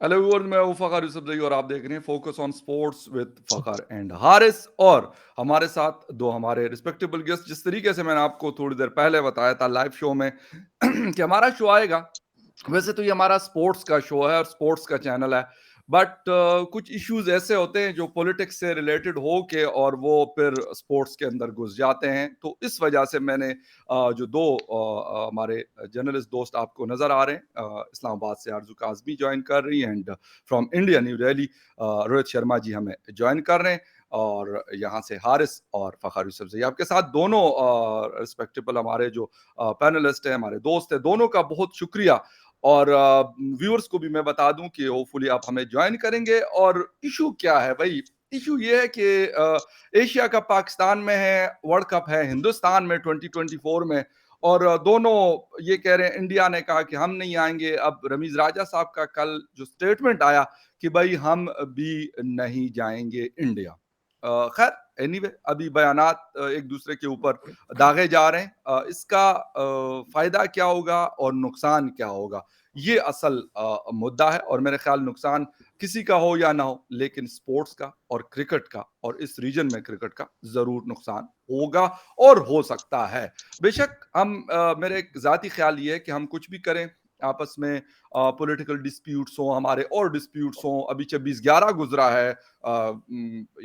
Hello everyone, मैं हूं फखर यूसुफजई और आप देख रहे हैं focus on sports with Fakhar and Haris. और हमारे साथ दो हमारे रिस्पेक्टेबल गेस्ट, जिस तरीके से मैंने आपको थोड़ी देर पहले बताया था लाइव शो में कि हमारा शो आएगा। वैसे तो ये हमारा स्पोर्ट्स का शो है और स्पोर्ट्स का चैनल है, बट कुछ इश्यूज ऐसे होते हैं जो पॉलिटिक्स से रिलेटेड हो के और वो फिर स्पोर्ट्स के अंदर घुस जाते हैं। तो इस वजह से मैंने जो दो हमारे जर्नलिस्ट दोस्त आपको नजर आ रहे हैं, इस्लामाबाद से आरजू काजमी ज्वाइन कर रही हैं and from India New Delhi Rohit Sharma ji हमें ज्वाइन कर रहे हैं, और यहाँ से हारिस और फखर यूसुफजई आपके साथ। दोनों रिस्पेक्टेबल हमारे जो पैनलिस्ट हैं, हमारे दोस्त हैं, दोनों का बहुत शुक्रिया। और व्यूअर्स को भी मैं बता दूं कि होपफुली आप हमें ज्वाइन करेंगे। और इशू क्या है भाई? इशू ये है कि एशिया कप पाकिस्तान में है, वर्ल्ड कप है हिंदुस्तान में 2024 में, और दोनों ये कह रहे हैं। इंडिया ने कहा कि हम नहीं आएंगे। अब रमीज राजा साहब का कल जो स्टेटमेंट आया कि भाई हम भी नहीं जाएंगे इंडिया। खैर एनीवे, अभी बयानात एक दूसरे के ऊपर दागे जा रहे हैं। इसका फायदा क्या होगा और नुकसान क्या होगा, ये असल मुद्दा है। और मेरे ख्याल नुकसान किसी का हो या ना हो, लेकिन स्पोर्ट्स का और क्रिकेट का और इस रीजन में क्रिकेट का जरूर नुकसान होगा और हो सकता है। बेशक हम मेरे एक जाती ख्याल ये है कि हम कुछ भी करें, आपस में पॉलिटिकल डिस्प्यूट्स हो, हमारे और डिस्प्यूट्स हो। अभी 26/11 गुजरा है,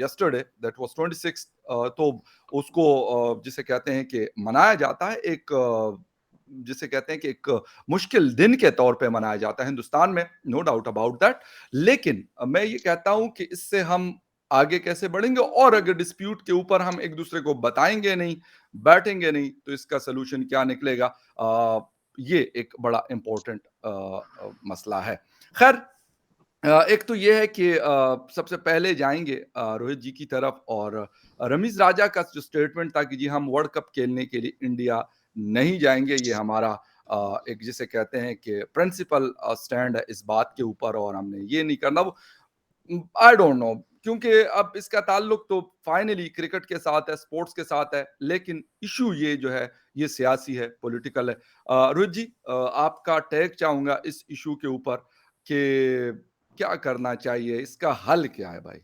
यस्टरडे दैट वाज 26, तो उसको जिसे कहते हैं कि मनाया जाता है, एक जिसे कहते हैं कि एक मुश्किल दिन के तौर पे मनाया जाता है हिंदुस्तान में, नो डाउट अबाउट दैट। लेकिन मैं ये कहता हूं कि इससे हम आगे कैसे बढ़ेंगे, और अगर डिस्प्यूट के ऊपर हम एक दूसरे को बताएंगे नहीं, बैठेंगे नहीं, तो इसका सोल्यूशन क्या निकलेगा? ये एक बड़ा इंपॉर्टेंट मसला है। खैर, एक तो ये है कि सबसे पहले जाएंगे रोहित जी की तरफ। और रमीज राजा का जो स्टेटमेंट था कि जी हम वर्ल्ड कप खेलने के लिए इंडिया नहीं जाएंगे, ये हमारा एक जिसे कहते हैं कि प्रिंसिपल स्टैंड है इस बात के ऊपर, और हमने ये नहीं करना। वो आई डोंट नो, क्योंकि अब इसका ताल्लुक तो फाइनली क्रिकेट के साथ है, स्पोर्ट्स के साथ है, लेकिन इशू ये जो है ये सियासी है, पॉलिटिकल है। रोहित जी, आपका टेक चाहूंगा इस इशू के ऊपर कि क्या करना चाहिए, इसका हल क्या है भाई?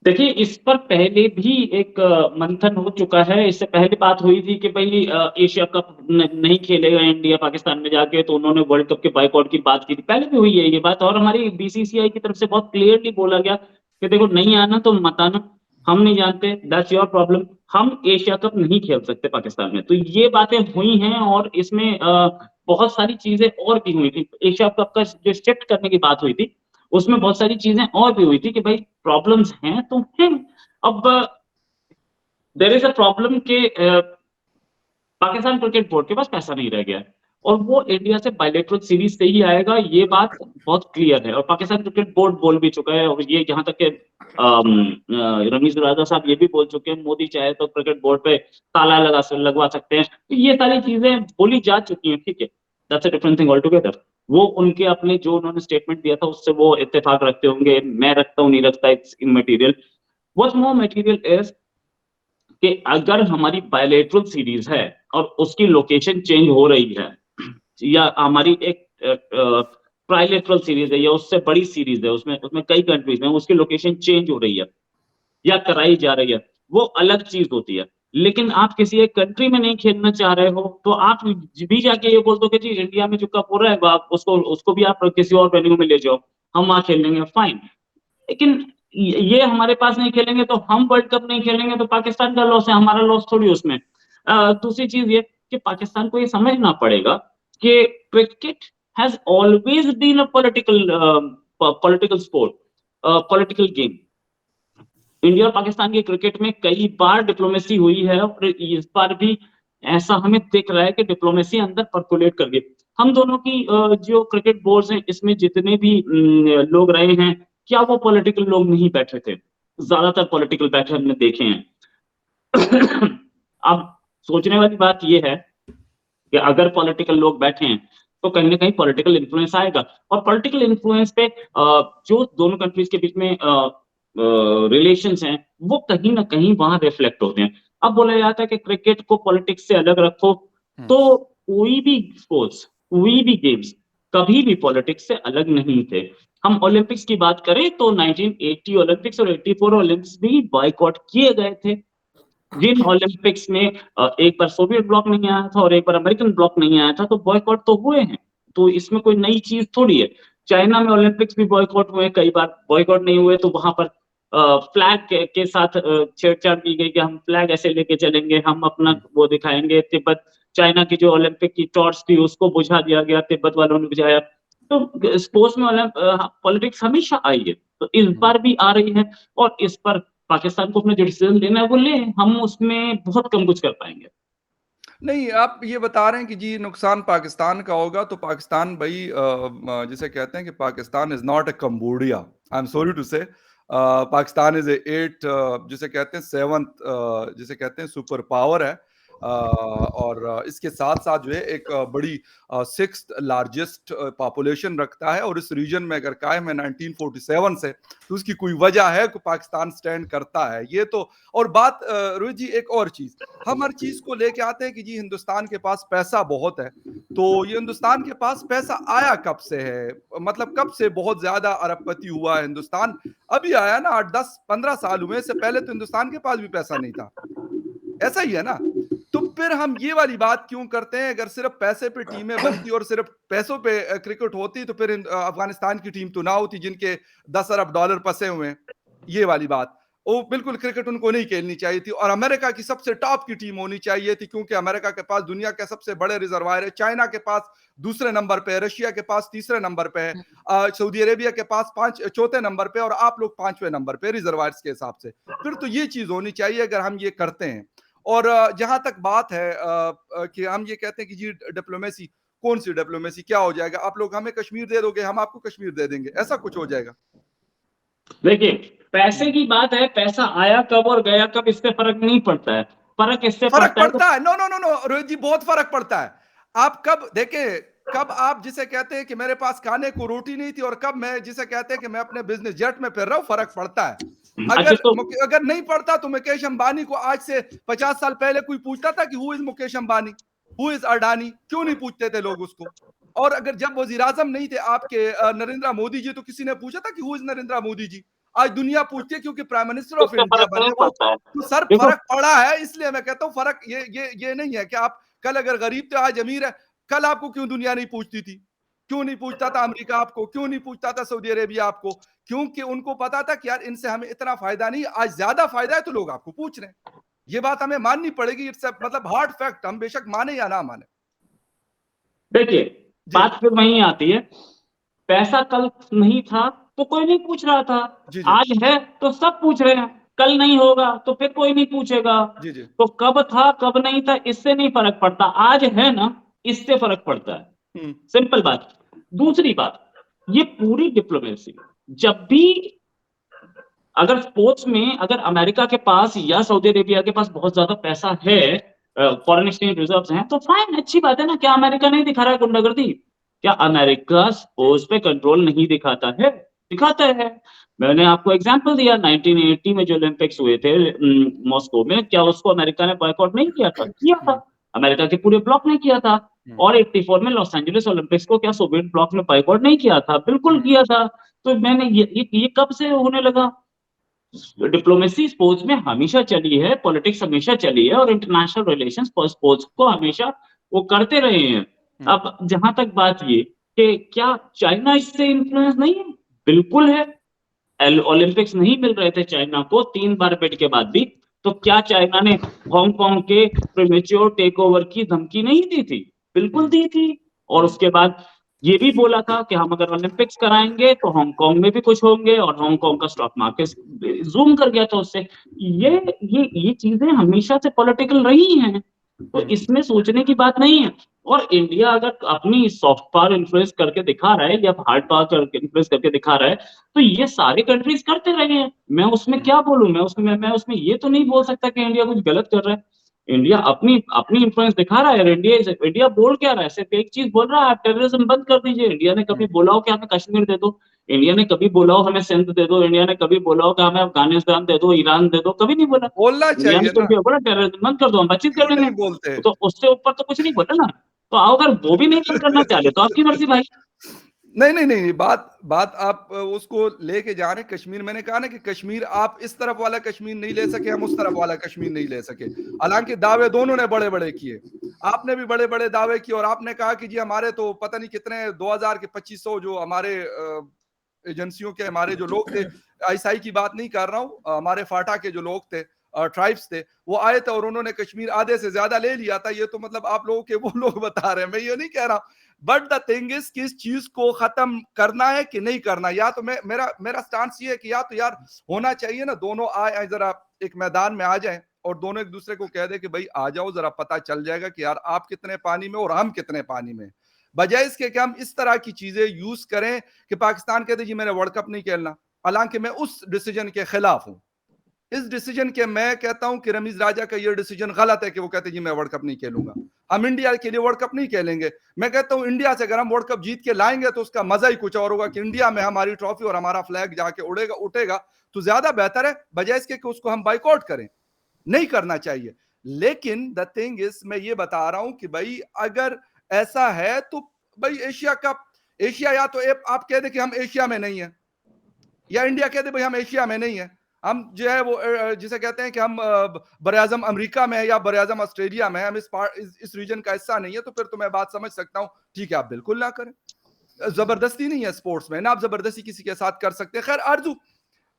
देखिए, इस पर पहले भी एक मंथन हो चुका है। इससे पहले बात हुई थी कि भाई एशिया कप नहीं खेलेगा इंडिया पाकिस्तान में जाके, तो उन्होंने वर्ल्ड कप के बाइकआउट की बात की थी। पहले भी हुई है ये बात, और हमारी बीसीसीआई की तरफ से बहुत क्लियरली बोला गया कि देखो, नहीं आना तो मत आना, हम नहीं जानते, दैट्स योर प्रॉब्लम। हम एशिया कप नहीं खेल सकते पाकिस्तान में। तो ये बातें हुई हैं, और इसमें बहुत सारी चीजें और भी हुई थी। एशिया कप का जो शिफ्ट करने की बात हुई थी, उसमें बहुत सारी चीजें और भी हुई थी कि भाई प्रॉब्लम्स हैं तो हैं। अब देयर इज अ प्रॉब्लम के पाकिस्तान क्रिकेट बोर्ड के पास पैसा नहीं रह गया है, और वो इंडिया से बायलैटरल सीरीज से ही आएगा, ये बात बहुत क्लियर है। और पाकिस्तान क्रिकेट बोर्ड बोल भी चुका है, और ये यहाँ तक के रमीज राजा साहब ये भी बोल चुके हैं, मोदी चाहे तो क्रिकेट बोर्ड पे ताला लगवा सकते हैं। तो ये सारी चीजें बोली जा चुकी हैं, ठीक है, that's a different thing all together. वो उनके अपने जो उन्होंने स्टेटमेंट दिया था उससे वो इत्तेफाक रखते होंगे, मैं रखता हूँ नहीं रखता, it's immaterial. What's more material is कि अगर हमारी बायलेटरल सीरीज है और उसकी लोकेशन चेंज हो रही है, या हमारी एक ट्राइलेटरल सीरीज है या उससे बड़ी सीरीज है, उसमें उसमें कई कंट्रीज हैं, उसकी लोकेशन चेंज हो रही है या कराई जा रही है, वो अलग चीज होती है। लेकिन आप किसी एक कंट्री में नहीं खेलना चाह रहे हो, तो आप भी जाके ये बोल दो कि जी इंडिया में जो कप हो रहा है आप उसको उसको भी आप किसी और वेन्यू में ले जाओ, हम वहां खेल लेंगे, फाइन। लेकिन ये हमारे पास नहीं खेलेंगे तो हम वर्ल्ड कप नहीं खेलेंगे, तो पाकिस्तान का लॉस है, हमारा लॉस थोड़ी उसमें। दूसरी चीज ये कि पाकिस्तान को ये समझना पड़ेगा कि cricket has always been a political sport, political game. India और पाकिस्तान के क्रिकेट में कई बार डिप्लोमेसी हुई है, और इस बार भी ऐसा हमें दिख रहा है कि डिप्लोमेसी अंदर परकुलेट कर गई। हम दोनों की जो क्रिकेट बोर्ड्स हैं, इसमें जितने भी लोग रहे हैं, क्या वो पॉलिटिकल लोग नहीं बैठे थे? ज्यादातर पॉलिटिकल बैठे हमने देखे हैं। अब सोचने वाली बात यह है कि अगर पॉलिटिकल लोग बैठे हैं तो कहीं ना कहीं पॉलिटिकल इन्फ्लुएंस आएगा, और पॉलिटिकल इन्फ्लुएंस पे जो दोनों कंट्रीज के बीच में रिलेशंस हैं, वो कहीं ना कहीं वहां रिफ्लेक्ट होते हैं। अब बोला जाता है कि क्रिकेट को पॉलिटिक्स से अलग रखो, हम्म। तो कोई भी स्पोर्ट्स, कोई भी गेम्स कभी भी पॉलिटिक्स से अलग नहीं थे। हम ओलंपिक्स की बात करें तो 1980 ओलंपिक्स और 84 ओलंपिक्स भी बॉयकॉट किए गए थे। जिन ओलंपिक्स में एक बार सोवियत ब्लॉक नहीं आया था और एक बार अमेरिकन ब्लॉक नहीं आया था, तो बॉयकॉट तो हुए हैं। तो इसमें कोई नई चीज थोड़ी है। चाइना में ओलंपिक्स भी बॉयकॉट हुए, कई बार बॉयकॉट नहीं हुए तो वहां पर फ्लैग के साथ छेड़छाड़ की गई कि हम फ्लैग ऐसे लेके चलेंगे, हम अपना वो दिखाएंगे। तिब्बत, चाइना की जो ओलंपिक की टॉर्च थी उसको बुझा दिया गया, तिब्बत वालों ने बुझाया। तो स्पोर्ट्स में पॉलिटिक्स हमेशा आई है, तो इस बार भी आ रही है। और इस पर पाकिस्तान को अपना जो डिसीजन लेना है वो ले, हम उसमें बहुत कम कुछ कर पाएंगे। नहीं, आप ये बता रहे हैं कि जी नुकसान पाकिस्तान का होगा, तो पाकिस्तान भाई जिसे कहते हैं कि Pakistan is not a Cambodia. I am sorry to say Pakistan is a 8 जिसे कहते हैं 7th जिसे कहते हैं सुपर पावर है। और इसके साथ-साथ जो है एक बड़ी 6th लार्जेस्ट पॉपुलेशन रखता है और इस रीजन में अगर कायम है 1947 से, तो उसकी कोई वजह है कि पाकिस्तान स्टैंड करता है। ये तो और बात रोहित जी एक और चीज़, हम हर चीज को लेके आते हैं कि जी हिंदुस्तान के पास पैसा बहुत है, तो ये हिंदुस्तान के पास पैसा आया कब से है? मतलब कब से बहुत ज्यादा अरबपति हुआ है हिंदुस्तान? अभी आया ना, 8 10 15 साल हुए, इससे पहले तो हिंदुस्तान के पास भी पैसा नहीं था। ऐसा ही है ना? तो फिर हम ये वाली बात क्यों करते हैं? अगर सिर्फ पैसे पे टीमें बनती और सिर्फ पैसों पे क्रिकेट होती, तो फिर अफगानिस्तान की टीम तो ना होती जिनके 10 अरब डॉलर फंसे हुए हैं। ये वाली बात, वो बिल्कुल क्रिकेट उनको नहीं खेलनी चाहिए थी और अमेरिका की सबसे टॉप की टीम होनी चाहिए थी, क्योंकि अमेरिका के पास दुनिया के सबसे बड़े रिजर्वायर है, चाइना के पास दूसरे नंबर पे है, रशिया के पास तीसरे नंबर पे है, सऊदी अरेबिया के पास चौथे नंबर पे और आप लोग 5वें नंबर पे रिजर्वायर्स के हिसाब से। फिर तो ये चीज होनी चाहिए अगर हम ये करते हैं। और जहां तक बात है कि हम ये कहते हैं कि जी डिप्लोमेसी, कौन सी डिप्लोमेसी, क्या हो जाएगा? आप लोग हमें कश्मीर दे दोगे, हम आपको कश्मीर दे देंगे, ऐसा कुछ हो जाएगा? देखिए, पैसे की बात है, पैसा आया कब और गया कब इससे फर्क नहीं पड़ता है। फर्क इससे फर्क पड़ता है पड़ता है। No no no no Rohit ji, बहुत फर्क पड़ता है। आप कब देखे, कब आप जिसे कहते हैं कि मेरे पास खाने को रोटी नहीं थी और कब मैं जिसे कहते हैं कि मैं अपने बिजनेस जेट में फिर रहा हूं, फर्क पड़ता है। अच्छा अगर तो अगर नहीं पड़ता तो मुकेश अंबानी को आज से 50 साल पहले कोई पूछता था कि who is Mukesh Ambani, who is Adani? क्यों नहीं पूछते थे लोग उसको? और अगर जब वजीर आजम नहीं थे आपके नरेंद्र मोदी जी, तो किसी ने पूछा था कि हु इज नरेंद्र मोदी जी? आज दुनिया पूछती है क्योंकि प्राइम मिनिस्टर ऑफ उससे इंडिया फर्क बने नहीं वो। पड़ता है। तो सर देखो, फर्क पड़ा है, इसलिए मैं कहता हूं फर्क ये नहीं है कि आप कल अगर गरीब थे आज अमीर है। कल आपको क्यों दुनिया नहीं पूछती थी? क्यों नहीं पूछता था अमेरिका आपको? क्यों नहीं पूछता था सऊदी अरेबिया आपको? क्योंकि उनको पता था कि यार इनसे हमें इतना फायदा नहीं, आज ज्यादा फायदा है तो लोग आपको पूछ रहे हैं। ये बात हमें माननी पड़ेगी, इट्स मतलब हार्ड फैक्ट, हम बेशक माने या ना माने। देखिए, जी बात फिर वहीं आती है। पैसा कल नहीं था तो कोई नहीं पूछ रहा था, जी जी आज है तो सब पूछ रहे हैं। कल नहीं होगा तो फिर कोई नहीं पूछेगा। जी जी। तो कब था कब नहीं था इससे नहीं फर्क पड़ता, आज है ना, इससे फर्क पड़ता है। हम्म सिंपल बात। दूसरी बात, ये पूरी डिप्लोमेसी, जब भी अगर स्पोर्ट्स में अगर अमेरिका के पास या सऊदी अरेबिया के पास बहुत ज्यादा पैसा है, फॉरेन एक्सचेंज रिजर्व्स हैं, तो फाइन, अच्छी बात है ना। क्या अमेरिका नहीं दिखा रहा है गुंडागर्दी? क्या अमेरिका स्पोर्ट्स पे कंट्रोल नहीं दिखाता है? दिखाता है। मैंने आपको एग्जांपल दिया, 1980 में जो ओलंपिक्स हुए थे मॉस्को में, क्या उसको अमेरिका ने बॉयकॉट नहीं किया था? किया था। हम्म अमेरिका के पूरे ब्लॉक ने किया था। हम्म और 84 में लॉस एंजलिस ओलंपिक्स को क्या सोवियत ब्लॉक ने बॉयकॉट नहीं किया था? बिल्कुल हम्म किया था। तो मैंने ये कब से होने लगा? डिप्लोमेसी स्पोर्ट्स में हमेशा चली है, पॉलिटिक्स हमेशा चली है और इंटरनेशनल रिलेशंस स्पोर्ट्स को हमेशा वो करते रहे हैं। हम्म अब जहां तक बात ये कि क्या चाइना इससे इन्फ्लुएंस नहीं है? बिल्कुल है। ओलंपिक्स नहीं मिल रहे थे चाइना को 3 बार बिड के बाद भी, तो क्या चाइना ने हांगकांग के प्रीमेच्योर टेक ओवर की धमकी नहीं दी थी? बिल्कुल हम्म दी थी। और हम्म उसके बाद ये भी बोला था कि हम अगर ओलंपिक्स कराएंगे तो हांगकांग में भी कुछ होंगे, और हांगकांग का स्टॉक मार्केट जूम कर गया था उससे। ये हम्म ये चीजें हमेशा से पॉलिटिकल रही हैं, तो हम्म इसमें सोचने की बात नहीं है। और इंडिया अगर अपनी सॉफ्ट पावर इन्फ्लुएंस करके दिखा रहा है या हार्ड पावर करके इन्फ्लुएंस करके दिखा रहा है, तो ये सारे कंट्रीज करते रहे हैं। मैं उसमें हम्म क्या बोलूं? मैं उसमें ये तो नहीं बोल सकता कि इंडिया कुछ गलत कर रहा है। इंडिया अपनी अपनी इन्फ्लुएंस दिखा रहा है। इंडिया बोल क्या रहा है? सिर्फ एक चीज बोल रहा है, आप टेररिज्म बंद कर दीजिए। इंडिया ने कभी हम्म। बोला हो कि हमें कश्मीर दे दो? इंडिया ने कभी बोला हो हमें सिंध दे दो? इंडिया ने कभी बोला हो कि हमें अफगानिस्तान दे दो, ईरान दे दो? कभी नहीं बोला। बोलना इंडिया ने चाहिए कुछ ना, भी बोला टेररिज्म बंद कर दो, हम बातचीत कर क्यों लेंगे। नहीं बोलते? तो उससे ऊपर तो कुछ नहीं बोला ना। तो अगर वो भी नहीं बंद करना चाह रहे तो आपकी मर्जी भाई। नहीं, बात आप उसको लेके जा रहे हैं कश्मीर। मैंने कहा ना कि कश्मीर, आप इस तरफ वाला कश्मीर नहीं ले सके, हम उस तरफ वाला कश्मीर नहीं ले सके। हालांकि दावे दोनों ने बड़े बड़े किए, आपने भी बड़े बड़े दावे किए, और आपने कहा कि जी हमारे तो पता नहीं कितने 2000 के 2500 जो हमारे एजेंसियों के हमारे जो लोग थे, आईएसआई की बात नहीं कर रहा हूं, हमारे फाटा के जो लोग थे, ट्राइब्स थे, वो आए थे और उन्होंने कश्मीर आधे से ज्यादा ले लिया था। ये तो मतलब आप लोगों के वो लोग बता रहे हैं, मैं ये नहीं कह रहा। बट द थिंग इज कि इस चीज को खत्म करना है कि नहीं करना। या तो मेरा स्टांस ये है कि या तो यार होना चाहिए ना, दोनों आए जरा एक मैदान में आ जाएं और दोनों एक दूसरे को कह दे कि भाई आ जाओ, जरा पता चल जाएगा कि यार आप कितने पानी में और हम कितने पानी में। बजाय इसके कि हम इस तरह की चीजें यूज करें कि पाकिस्तान कहते जी मैंने वर्ल्ड कप नहीं खेलना। हालांकि मैं उस डिसीजन के खिलाफ हूं। इस डिसीजन के मैं कहता हूं कि रमीज राजा का ये डिसीजन गलत है कि वो कहते जी मैं वर्ल्ड कप नहीं खेलूंगा, हम इंडिया के लिए वर्ल्ड कप नहीं खेलेंगे। मैं कहता हूं इंडिया से अगर हम वर्ल्ड कप जीत के लाएंगे तो उसका मजा ही कुछ और होगा कि इंडिया में हमारी ट्रॉफी और हमारा फ्लैग जाके उड़ेगा उठेगा, तो ज्यादा बेहतर है बजाय इसके कि उसको हम बाइकआउट करें। नहीं करना चाहिए। लेकिन द थिंग इज, मैं ये बता रहा हूं कि भाई अगर ऐसा है तो भाई एशिया कप, एशिया या तो आप कह दे कि हम एशिया में नहीं है, या इंडिया कह दे भाई हम एशिया में नहीं है, हम जो है वो जिसे कहते हैं कि हम बरआज़म अमेरिका में है या बरआज़म ऑस्ट्रेलिया में है, हम इस रीजन का हिस्सा नहीं है, तो फिर तो मैं बात समझ सकता हूं, ठीक है आप बिल्कुल ना करें। जबरदस्ती नहीं है स्पोर्ट्स में ना, आप जबरदस्ती किसी के साथ कर सकते हैं। खैर आरजू,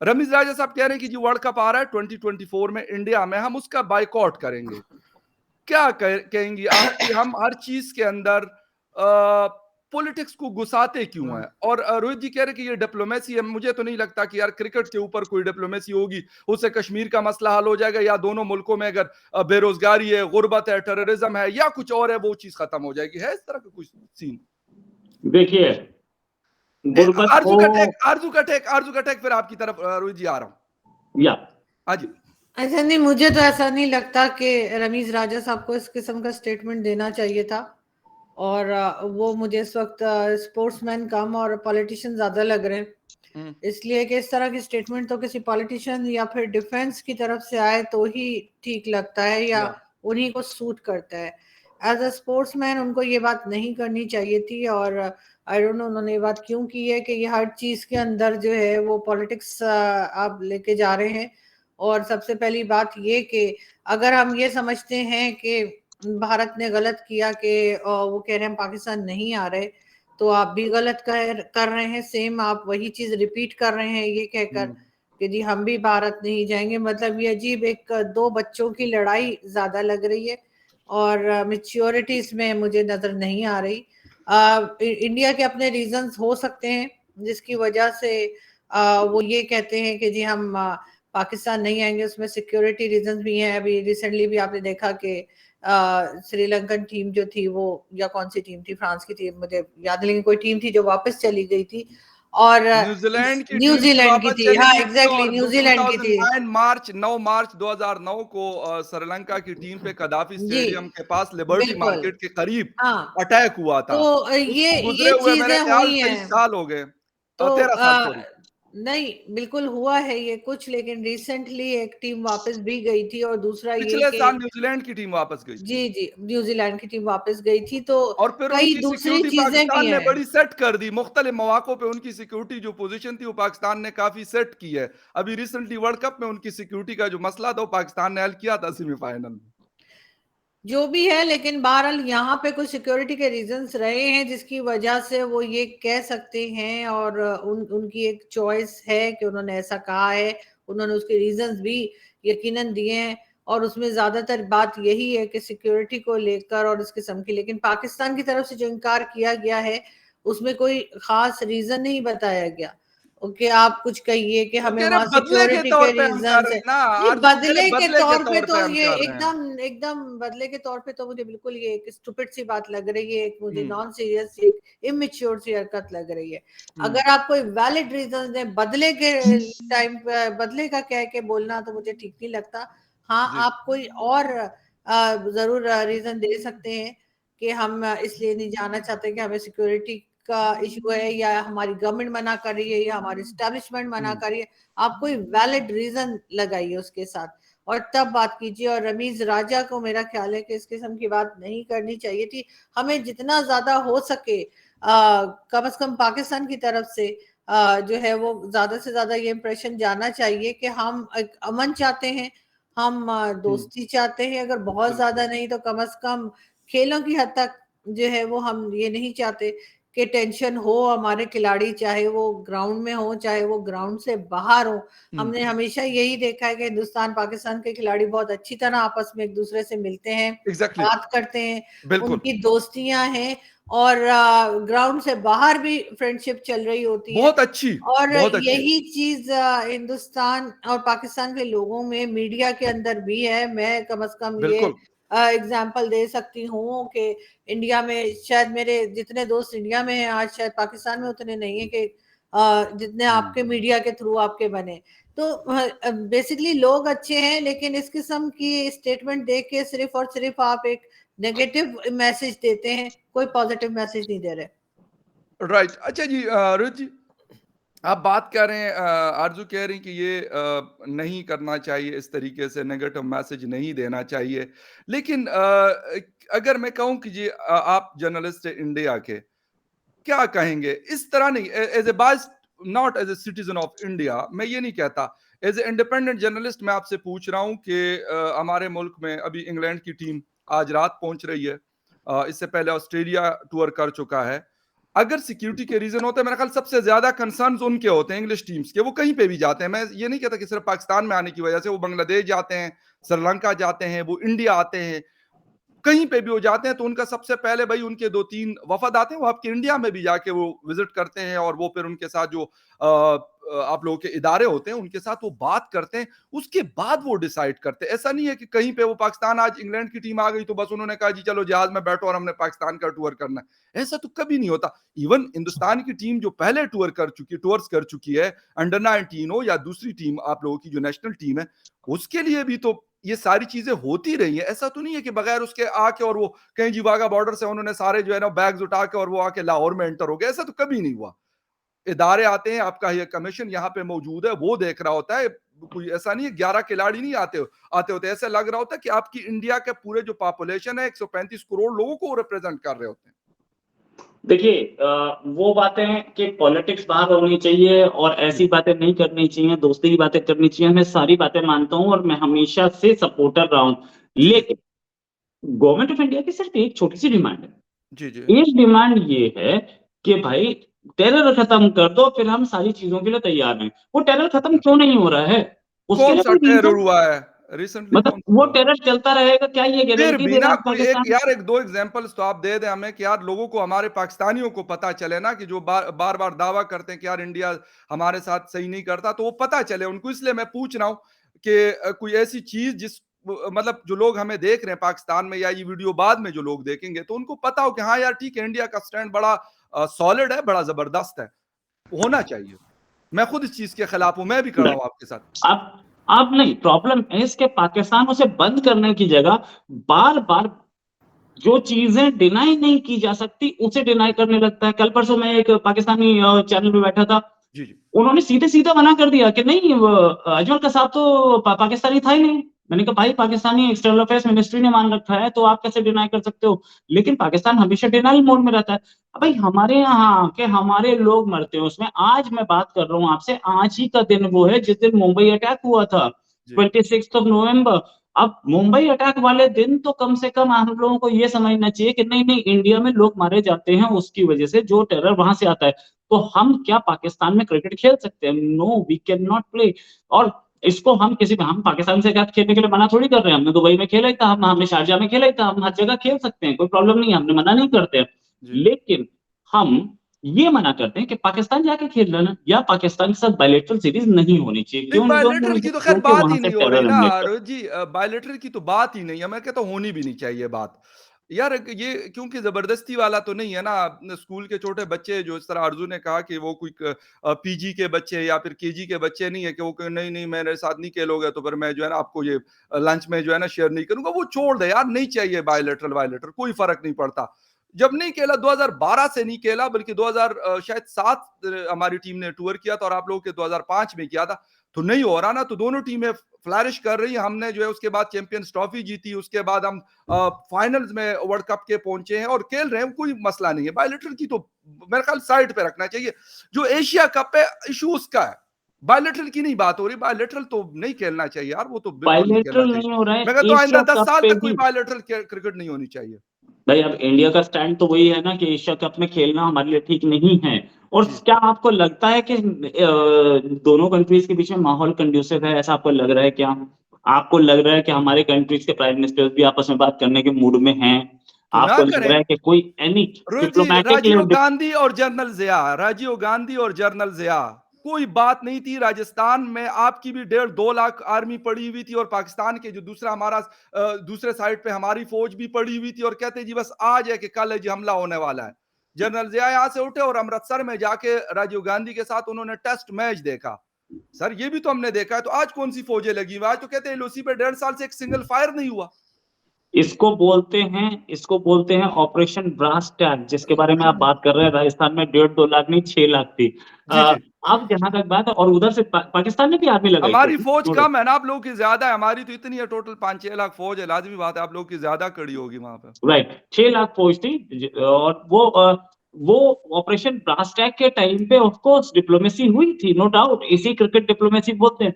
रमीज राजा साहब कह रहे हैं कि जी वर्ल्ड कप आ रहा है 2024 में इंडिया में, हम उसका बाइकआउट करेंगे। क्या कहेंगी आप कि हम हर चीज के अंदर पॉलिटिक्स को घुसाते क्यों हैं? और रोहित जी कह रहे हैं कि ये डिप्लोमेसी है। मुझे तो नहीं लगता कि यार क्रिकेट के ऊपर कोई डिप्लोमेसी होगी, उससे कश्मीर का मसला हल हो जाएगा, या दोनों मुल्कों में अगर बेरोजगारी है, गुर्बत है, टेररिज्म है, या कुछ और है, वो चीज खत्म हो जाएगी। है इस तरह का कुछ सीन? देखिए, गुर्बत आरजू हो का टेक, आरजू का टेक फिर आपकी तरफ रोहित जी आ रहा हूं। या हाँ जी। ऐसा नहीं, मुझे तो ऐसा नहीं लगता कि रमीज राजा साहब को इस किस्म का स्टेटमेंट देना चाहिए था। और वो मुझे इस वक्त स्पोर्ट्समैन कम और पॉलिटिशियन ज्यादा लग रहे हैं, इसलिए कि इस तरह की स्टेटमेंट तो किसी पॉलिटिशियन या फिर डिफेंस की तरफ से आए तो ही ठीक लगता है या उन्हीं को सूट करता है। एज अ स्पोर्ट्समैन उनको ये बात नहीं करनी चाहिए थी, और आई डोंट नो उन्होंने ये बात क्यों की है कि ये हर चीज के अंदर जो है वो पॉलिटिक्स आप लेके जा रहे हैं। और सबसे पहली बात ये कि अगर हम ये समझते हैं कि भारत ने गलत किया कि वो कह रहे हैं हम पाकिस्तान नहीं आ रहे, तो आप भी गलत कर रहे हैं। सेम आप वही चीज रिपीट कर रहे हैं ये कहकर कि जी हम भी भारत नहीं जाएंगे। मतलब ये अजीब एक दो बच्चों की लड़ाई ज्यादा लग रही है, और मेच्योरिटी इसमें मुझे नजर नहीं आ रही। इंडिया के अपने रीजंस हो सकते हैं जिसकी वजह से वो ये कहते हैं कि जी हम पाकिस्तान नहीं आएंगे, उसमें सिक्योरिटी रीजंस भी हैं। अभी रिसेंटली भी आपने देखा कि श्रीलंकन टीम जो थी वो, या कौन सी टीम थी, फ्रांस की टीम मुझे याद नहीं, कोई टीम थी जो वापस चली गई थी, और न्यूजीलैंड की न्यूजीलैंड की थी, हाँ एग्जैक्टली और न्यूजीलैंड की थी। 9 मार्च 2009 को श्रीलंका की टीम पे कदाफी जी स्टेडियम के पास लिबर्टी बिल्कुल, मार्केट के करीब हाँ। अटैक हुआ था। तो उसको ये गुजरे हुए मेरे चीजें ख्याल हुई 23 हैं। साल हो गए, तो 13 साल सॉरी। नहीं बिल्कुल हुआ है ये कुछ, लेकिन रिसेंटली एक टीम वापस भी गई थी, और दूसरा ये पिछले कि साल न्यूजीलैंड की टीम वापस गई थी। जी न्यूजीलैंड की टीम वापस गई थी। तो और फिर कई उनकी दूसरी सिक्योरिटी चीजें भी पाकिस्तान ने हैं। बड़ी सेट कर दी, मुख्तलिफ मौकों पे उनकी सिक्योरिटी जो पोजीशन थी वो पाकिस्तान ने काफी सेट की है। अभी रिसेंटली वर्ल्ड कप में उनकी सिक्योरिटी का जो मसला था वो पाकिस्तान ने हल किया था सेमीफाइनल में। जो भी है, लेकिन बहरहाल यहाँ पे कुछ सिक्योरिटी के रीजंस रहे हैं जिसकी वजह से वो ये कह सकते हैं, और उनकी एक चॉइस है कि उन्होंने ऐसा कहा है। उन्होंने उसके रीजंस भी यकीनन दिए हैं, और उसमें ज्यादातर बात यही है कि सिक्योरिटी को लेकर और इस किस्म की। लेकिन पाकिस्तान की तरफ से जो इनकार किया गया है उसमें कोई खास रीजन नहीं बताया गया। ओके, आप कुछ कहिए कि वो हमें कह रहे वहां बदले के सिक्योरिटी तौर के पे हम कर रीजन रहे है। हैं ना, नहीं, आरजू कह रहे बदले के बदले के तौर पे तौर तो पे हम ये कर रहे हैं। एकदम एकदम बदले के तौर पे तो मुझे बिल्कुल ये एक स्टूपिड सी बात लग रही है, एक मुझे हम्म। नॉन सीरियस, एक इमेच्योर सी हरकत लग रही है। अगर आप कोई वैलिड रीजन दें बदले के टाइम पे, बदले का कह के बोलना तो मुझे ठीक नहीं लगता। हाँ, जी आप कोई और जरूर रीजन दे सकते हैं कि हम इसलिए नहीं जाना चाहते कि हमें सिक्योरिटी का इशू है, या हमारी गवर्नमेंट मना कर रही है, या हमारी स्टैब्लिशमेंट मना कर रही है। आप कोई वैलिड रीजन लगाइए उसके साथ, और तब बात कीजिए। और रमीज राजा को मेरा ख्याल है कि इस किस्म की बात नहीं करनी चाहिए थी। हमें जितना ज्यादा हो सके कम से कम पाकिस्तान की तरफ से जो है वो ज्यादा से ज्यादा ये इम्प्रेशन जाना चाहिए कि हम एक अमन चाहते हैं, हम दोस्ती चाहते हैं, अगर बहुत ज्यादा नहीं तो कम से कम खेलों की हद तक जो है वो हम ये नहीं चाहते कि टेंशन हो हमारे खिलाड़ी, चाहे वो ग्राउंड में हो चाहे वो ग्राउंड से बाहर हो। हमने हमेशा यही देखा है कि हिंदुस्तान पाकिस्तान के खिलाड़ी बहुत अच्छी तरह आपस में एक दूसरे से मिलते हैं, एग्जैक्टली, बात करते हैं, बिल्कुल, उनकी दोस्तियां हैं और ग्राउंड से बाहर भी फ्रेंडशिप चल रही होती है। बहुत अच्छी, और बहुत अच्छी। यही चीज हिंदुस्तान और पाकिस्तान के लोगों में मीडिया के अंदर भी है। मैं कम से कम ये बिल्कुल, एग्जाम्पल दे सकती हूँ कि इंडिया में शायद मेरे जितने दोस्त इंडिया में हैं आज शायद पाकिस्तान में उतने नहीं है कि जितने आपके मीडिया के थ्रू आपके बने। तो बेसिकली लोग अच्छे हैं, लेकिन इस किस्म की स्टेटमेंट दे के सिर्फ और सिर्फ आप एक नेगेटिव मैसेज देते हैं, कोई पॉजिटिव मैसेज नहीं दे रहे। राइट। अच्छा जी, रोहित जी, आप बात कर रहे हैं, आरजू कह रही कि ये नहीं करना चाहिए, इस तरीके से नेगेटिव मैसेज नहीं देना चाहिए। लेकिन अगर मैं कहूँ कि जी आप जर्नलिस्ट हैं इंडिया के, क्या कहेंगे? इस तरह नहीं, as a biased, not as a citizen of India, मैं ये नहीं कहता, एज ए इंडिपेंडेंट जर्नलिस्ट मैं आपसे पूछ रहा हूँ कि हमारे मुल्क में अभी इंग्लैंड की टीम आज रात पहुंच रही है, इससे पहले ऑस्ट्रेलिया टूर कर चुका है। अगर सिक्योरिटी के रीजन होते हैं, मेरा ख्याल सबसे ज्यादा कंसर्न्स उनके होते हैं इंग्लिश टीम्स के, वो कहीं पे भी जाते हैं। मैं ये नहीं कहता कि सिर्फ पाकिस्तान में आने की वजह से, वो बांग्लादेश जाते हैं, श्रीलंका जाते हैं, वो इंडिया आते हैं, कहीं पे भी हो जाते हैं, तो उनका सबसे पहले भाई उनके 2-3 वफद आते हैं, वो आपके इंडिया में भी जाके वो विजिट करते हैं और वो फिर उनके साथ जो आप लोगों के इदारे होते हैं उनके साथ वो बात करते हैं, उसके बाद वो डिसाइड करते हैं। ऐसा नहीं है कि कहीं पे वो पाकिस्तान, आज इंग्लैंड की टीम आ गई तो बस उन्होंने कहा जी चलो जहाज में बैठो और हमने पाकिस्तान का टूर करना है। ऐसा तो कभी नहीं होता। इवन हिंदुस्तान की टीम जो पहले टूर्स कर चुकी है, अंडर 19 हो या दूसरी टीम आप लोगों की जो नेशनल टीम है, उसके लिए भी तो ये सारी चीजें होती रही है। ऐसा तो नहीं है कि बगैर उसके आके और वो कहीं जी वाघा बॉर्डर से उन्होंने सारे जो है ना बैग्स उठा के और वो आके लाहौर में एंटर हो गए, ऐसा तो कभी नहीं हुआ। इदारे आते हैं, आपका ये कमीशन यहाँ पे मौजूद है, वो देख रहा होता है। कोई ऐसा नहीं है 11 खिलाड़ी नहीं आते होते, ऐसा लग रहा होता है कि आपकी इंडिया के पूरे जो पॉपुलेशन है 135 करोड़ लोगों को रिप्रेजेंट कर रहे होते हैं। देखिए, वो बातें कि पॉलिटिक्स बाहर होनी चाहिए और ऐसी बातें नहीं करनी चाहिए, दोस्ती की बातें करनी चाहिए, मैं सारी बातें मानता हूं और मैं हमेशा से सपोर्टर रहा हूं। लेकिन गवर्नमेंट ऑफ इंडिया की सिर्फ एक छोटी सी डिमांड है। जी जी, एक डिमांड ये है कि भाई टेरर खत्म कर दो, फिर हम सारी चीजों के लिए तैयार हैं। वो टेरर खत्म क्यों नहीं हो रहा है, उसके कौन लिए सा कोई टेरर रीजन, हुआ है रिसेंटली? मतलब कौन सा वो हुआ? टेरर चलता रहेगा क्या, ये फिर गारंटी भी दे ना रहा है कोई एक पाकिस्तान? यार, एक दो एग्जांपल्स तो आप दे दें हमें कि यार लोगों को, हमारे पाकिस्तानियों को पता चले ना, कि जो बार बार दावा करते हैं कि यार इंडिया हमारे साथ सही नहीं करता, तो वो पता चले उनको। इसलिए मैं पूछ रहा हूं कि कोई ऐसी चीज जिस मतलब जो लोग हमें देख रहे हैं पाकिस्तान में, या ये वीडियो बाद में जो लोग देखेंगे, तो उनको पता हो कि हाँ यार ठीक है, इंडिया का स्टैंड बड़ा सॉलिड है, बड़ा जबरदस्त है, होना चाहिए। मैं खुद इस चीज के खिलाफ हूं, मैं भी खड़ा हूं आपके साथ। आप नहीं, प्रॉब्लम है इसके पाकिस्तान उसे बंद करने की जगह बार बार जो चीजें डिनाई नहीं की जा सकती उसे डिनाई करने लगता है। कल परसों मैं एक पाकिस्तानी चैनल पे बैठा था, जी जी, उन्होंने सीधे सीधा मना कर दिया कि नहीं, अजमल कसाब तो पाकिस्तानी था ही नहीं। मैंने कहा भाई, पाकिस्तानी एक्सटर्नल अफेयर्स मिनिस्ट्री ने मान रखा है, तो आप कैसे डिनाई कर सकते हो? लेकिन पाकिस्तान हमेशा डिनाई मोड में रहता है। अब भाई हमारे यहाँ के हमारे लोग मरते हैं उसमें। आज मैं बात कर रहा हूँ आपसे, आज ही का दिन वो है जिस दिन मुंबई अटैक हुआ था, जी 26 नवंबर। अब मुंबई अटैक वाले दिन तो कम से कम हम लोगों को ये समझना चाहिए कि नहीं नहीं, इंडिया में लोग मारे जाते हैं उसकी वजह से, जो टेरर वहां से आता है। तो हम क्या पाकिस्तान में क्रिकेट खेल सकते हैं? No, we can not play. और इसको हम पाकिस्तान से क्या खेलने के लिए मना थोड़ी कर रहे हैं। हमने दुबई में खेला ही था, हमने शारजा में खेला ही था, हम हर जगह खेल सकते हैं, कोई प्रॉब्लम नहीं है, हमने मना नहीं करते हैं। जी। लेकिन हम ये मना करते हैं कि पाकिस्तान जाके खेल लेना, या पाकिस्तान के साथ बायलैटरल सीरीज नहीं होनी चाहिए। नहीं, क्यों नहीं होनी बायलैटरल की तो खैर क्योंकि बात वहां ही से नहीं हो रही टेरर ना हमले कर। रोहित जी, बायलैटरल की तो बात ही नहीं है। मैं कहता हूँ होनी भी नहीं चाहिए बात यार, ये क्योंकि जबरदस्ती वाला तो नहीं है ना। स्कूल के छोटे बच्चे, जो इस तरह अर्जुन ने कहा कि वो कोई पीजी के बच्चे या फिर केजी के बच्चे नहीं है कि वो नहीं नहीं मेरे साथ नहीं खेलोगे तो फिर मैं जो है ना आपको ये लंच में जो है ना शेयर नहीं करूंगा, वो छोड़ दे यार, नहीं चाहिए बायलैटरल, कोई फर्क नहीं पड़ता। जब नहीं खेला 2012 से नहीं खेला, बल्कि 2007 हमारी टीम ने टूर किया था और आप लोगों के 2005 में किया था, तो नहीं हो रहा ना। तो दोनों टीमें फ्लरिश कर रही हैं। हमने जो है उसके बाद चैंपियंस ट्रॉफी जीती, उसके बाद हम फाइनल्स में वर्ल्ड कप के पहुंचे हैं और खेल रहे हैं, कोई मसला नहीं है। बायलैटरल की तो मेरे ख्याल साइड पे रखना चाहिए। जो एशिया कप है इशू उसका है, बायलैटरल की नहीं बात हो रही। बायलैटरल तो नहीं खेलना चाहिए यार, वो तो बिल्कुल नहीं खेलना बायलैटरल चाहिए। नहीं हो रहा है, मैं कहता हूं आइंदा एशिया 10 कप साल पे तक कोई भी बायलैटरल क्रिकेट नहीं होनी चाहिए। भाई अब इंडिया का स्टैंड तो वही है ना कि एशिया कप में खेलना हमारे लिए ठीक नहीं है। और जी। क्या आपको लगता है कि दोनों कंट्रीज के बीच में माहौल कंड्यूसिव है, ऐसा आपको लग रहा है क्या? आपको लग रहा है कि हमारे कंट्रीज के प्राइम मिनिस्टर्स भी आपस में बात करने के मूड में हैं? क्यों ना आपको लग करें। रहा है कि कोई एनी डिप्लोमेटिक राजीव गांधी और जनरल जिया, राजीव गांधी और जनरल जिया, कोई बात नहीं थी। राजस्थान में आपकी भी 1.5-2 लाख आर्मी पड़ी हुई थी और पाकिस्तान के जो दूसरा हमारा दूसरे साइड पे हमारी फौज भी पड़ी हुई थी और कहते जी बस आज है कि कल है जी हमला होने वाला है। जनरल जिया यहां से उठे और अमृतसर में जाके राजीव गांधी के साथ उन्होंने टेस्ट मैच देखा। सर ये भी तो हमने देखा है। तो आज कौन सी फौजें लगी हुई? आज तो कहते हैं एलओसी पे 1.5 साल से एक सिंगल फायर नहीं हुआ। इसको बोलते हैं ऑपरेशन ब्रास टैग, जिसके बारे में आप बात कर रहे हैं। राजस्थान में 1.5-2 लाख नहीं 6 लाख थी। जी जी। अब जहां तक बात है, और उधर से पाकिस्तान ने भी आर्मी लगाई हमारी थी। फौज कम है ना, आप लोगों की ज्यादा है। हमारी तो इतनी है टोटल 5-6 लाख फौज है, लाजमी बात है आप लोगों की ज्यादा कड़ी होगी वहां पे। राइट, 6 लाख फौज थी। और वो ऑपरेशन ब्रास टैग के टाइम पे ऑफ कोर्स डिप्लोमेसी हुई थी, नो डाउट, इसी क्रिकेट डिप्लोमेसी बोलते हैं।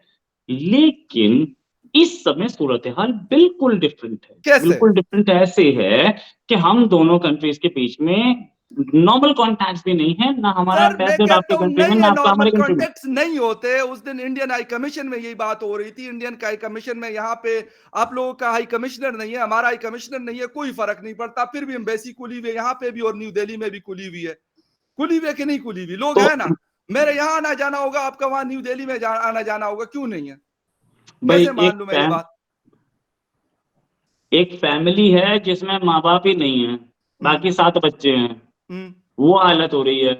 लेकिन इस समय सूरत हाल बिल्कुल डिफरेंट है। कैसे? बिल्कुल डिफरेंट ऐसे है कि हम दोनों कंट्रीज के बीच में नॉर्मल कॉन्टैक्ट भी नहीं है, ना हमारा सर मैं एम्बेसडर कहता आपके हूं कंट्री में, नहीं ना है, आपका नॉर्मल हमारे कंट्री में। कॉन्टेक्ट्स नहीं होते। उस दिन इंडियन हाई कमीशन में यही बात हो रही थी। इंडियन हाई कमीशन में यहाँ पे आप लोगों का हाई कमिश्नर नहीं है, हमारा हाई कमिश्नर नहीं है, कोई फर्क नहीं पड़ता। फिर भी एम्बेसी खुली हुई है यहाँ पे भी और न्यू दिल्ली में भी खुली हुई है। खुली हुई है कि नहीं खुली हुई? लोग तो है ना। मेरे यहाँ आना जाना होगा, आपका वहां न्यू दिल्ली में आना जाना होगा, क्यों नहीं है? भाई कैसे मान लूं मैं ये बात? एक फैमिली है जिसमें माँ बाप ही नहीं है, हम्म बाकी 7 बच्चे हैं, हम्म वो हालत हो रही है।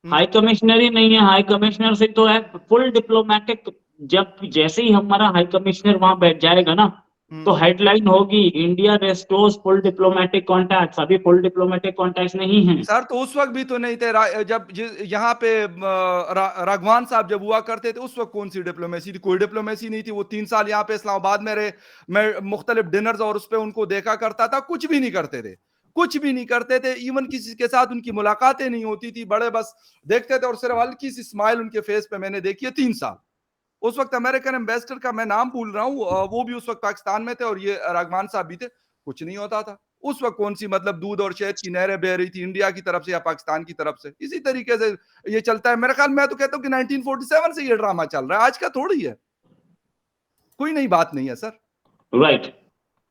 हाई कमिश्नर ही नहीं है, हाई कमिश्नर से तो है फुल डिप्लोमेटिक। जब जैसे ही हमारा हाई कमिश्नर वहां बैठ जाएगा ना, तो हम्म। हेडलाइन होगी इंडिया रेस्टोर्स फुल डिप्लोमेटिक कॉन्टैक्ट्स। अभी फुल डिप्लोमेटिक कॉन्टैक्ट्स नहीं है। सर तो उस वक्त भी तो नहीं थे। जब यहाँ पे राघवान साहब जब हुआ करते थे उस वक्त कौन सी डिप्लोमेसी थी? कोई डिप्लोमेसी नहीं थी। वो 3 साल यहाँ पे इस्लामाबाद में रहे। मैं मुख्तलिफ डिनर्स और उस पर उनको देखा करता था, कुछ भी नहीं करते थे। कुछ भी नहीं करते थे। इवन किसी के साथ उनकी मुलाकातें नहीं होती थी। बड़े बस देखते थे और सिर्फ हल्की सी स्माइल उनके फेस पे मैंने देखी है 3 साल। उस वक्त अमेरिकन एम्बेसडर का मैं नाम भूल रहा हूँ, वो भी उस वक्त पाकिस्तान में थे और ये राघवान साहब भी थे। कुछ नहीं होता था। उस वक्त कौन सी मतलब दूध और शहद की नहरें बह रही थी इंडिया की तरफ से या पाकिस्तान की तरफ से? इसी तरीके से ये चलता है मेरे ख्याल। मैं तो कहता हूँ कि 1947 से ये ड्रामा चल रहा है, आज का थोड़ी है। कोई नई बात नहीं है सर। Right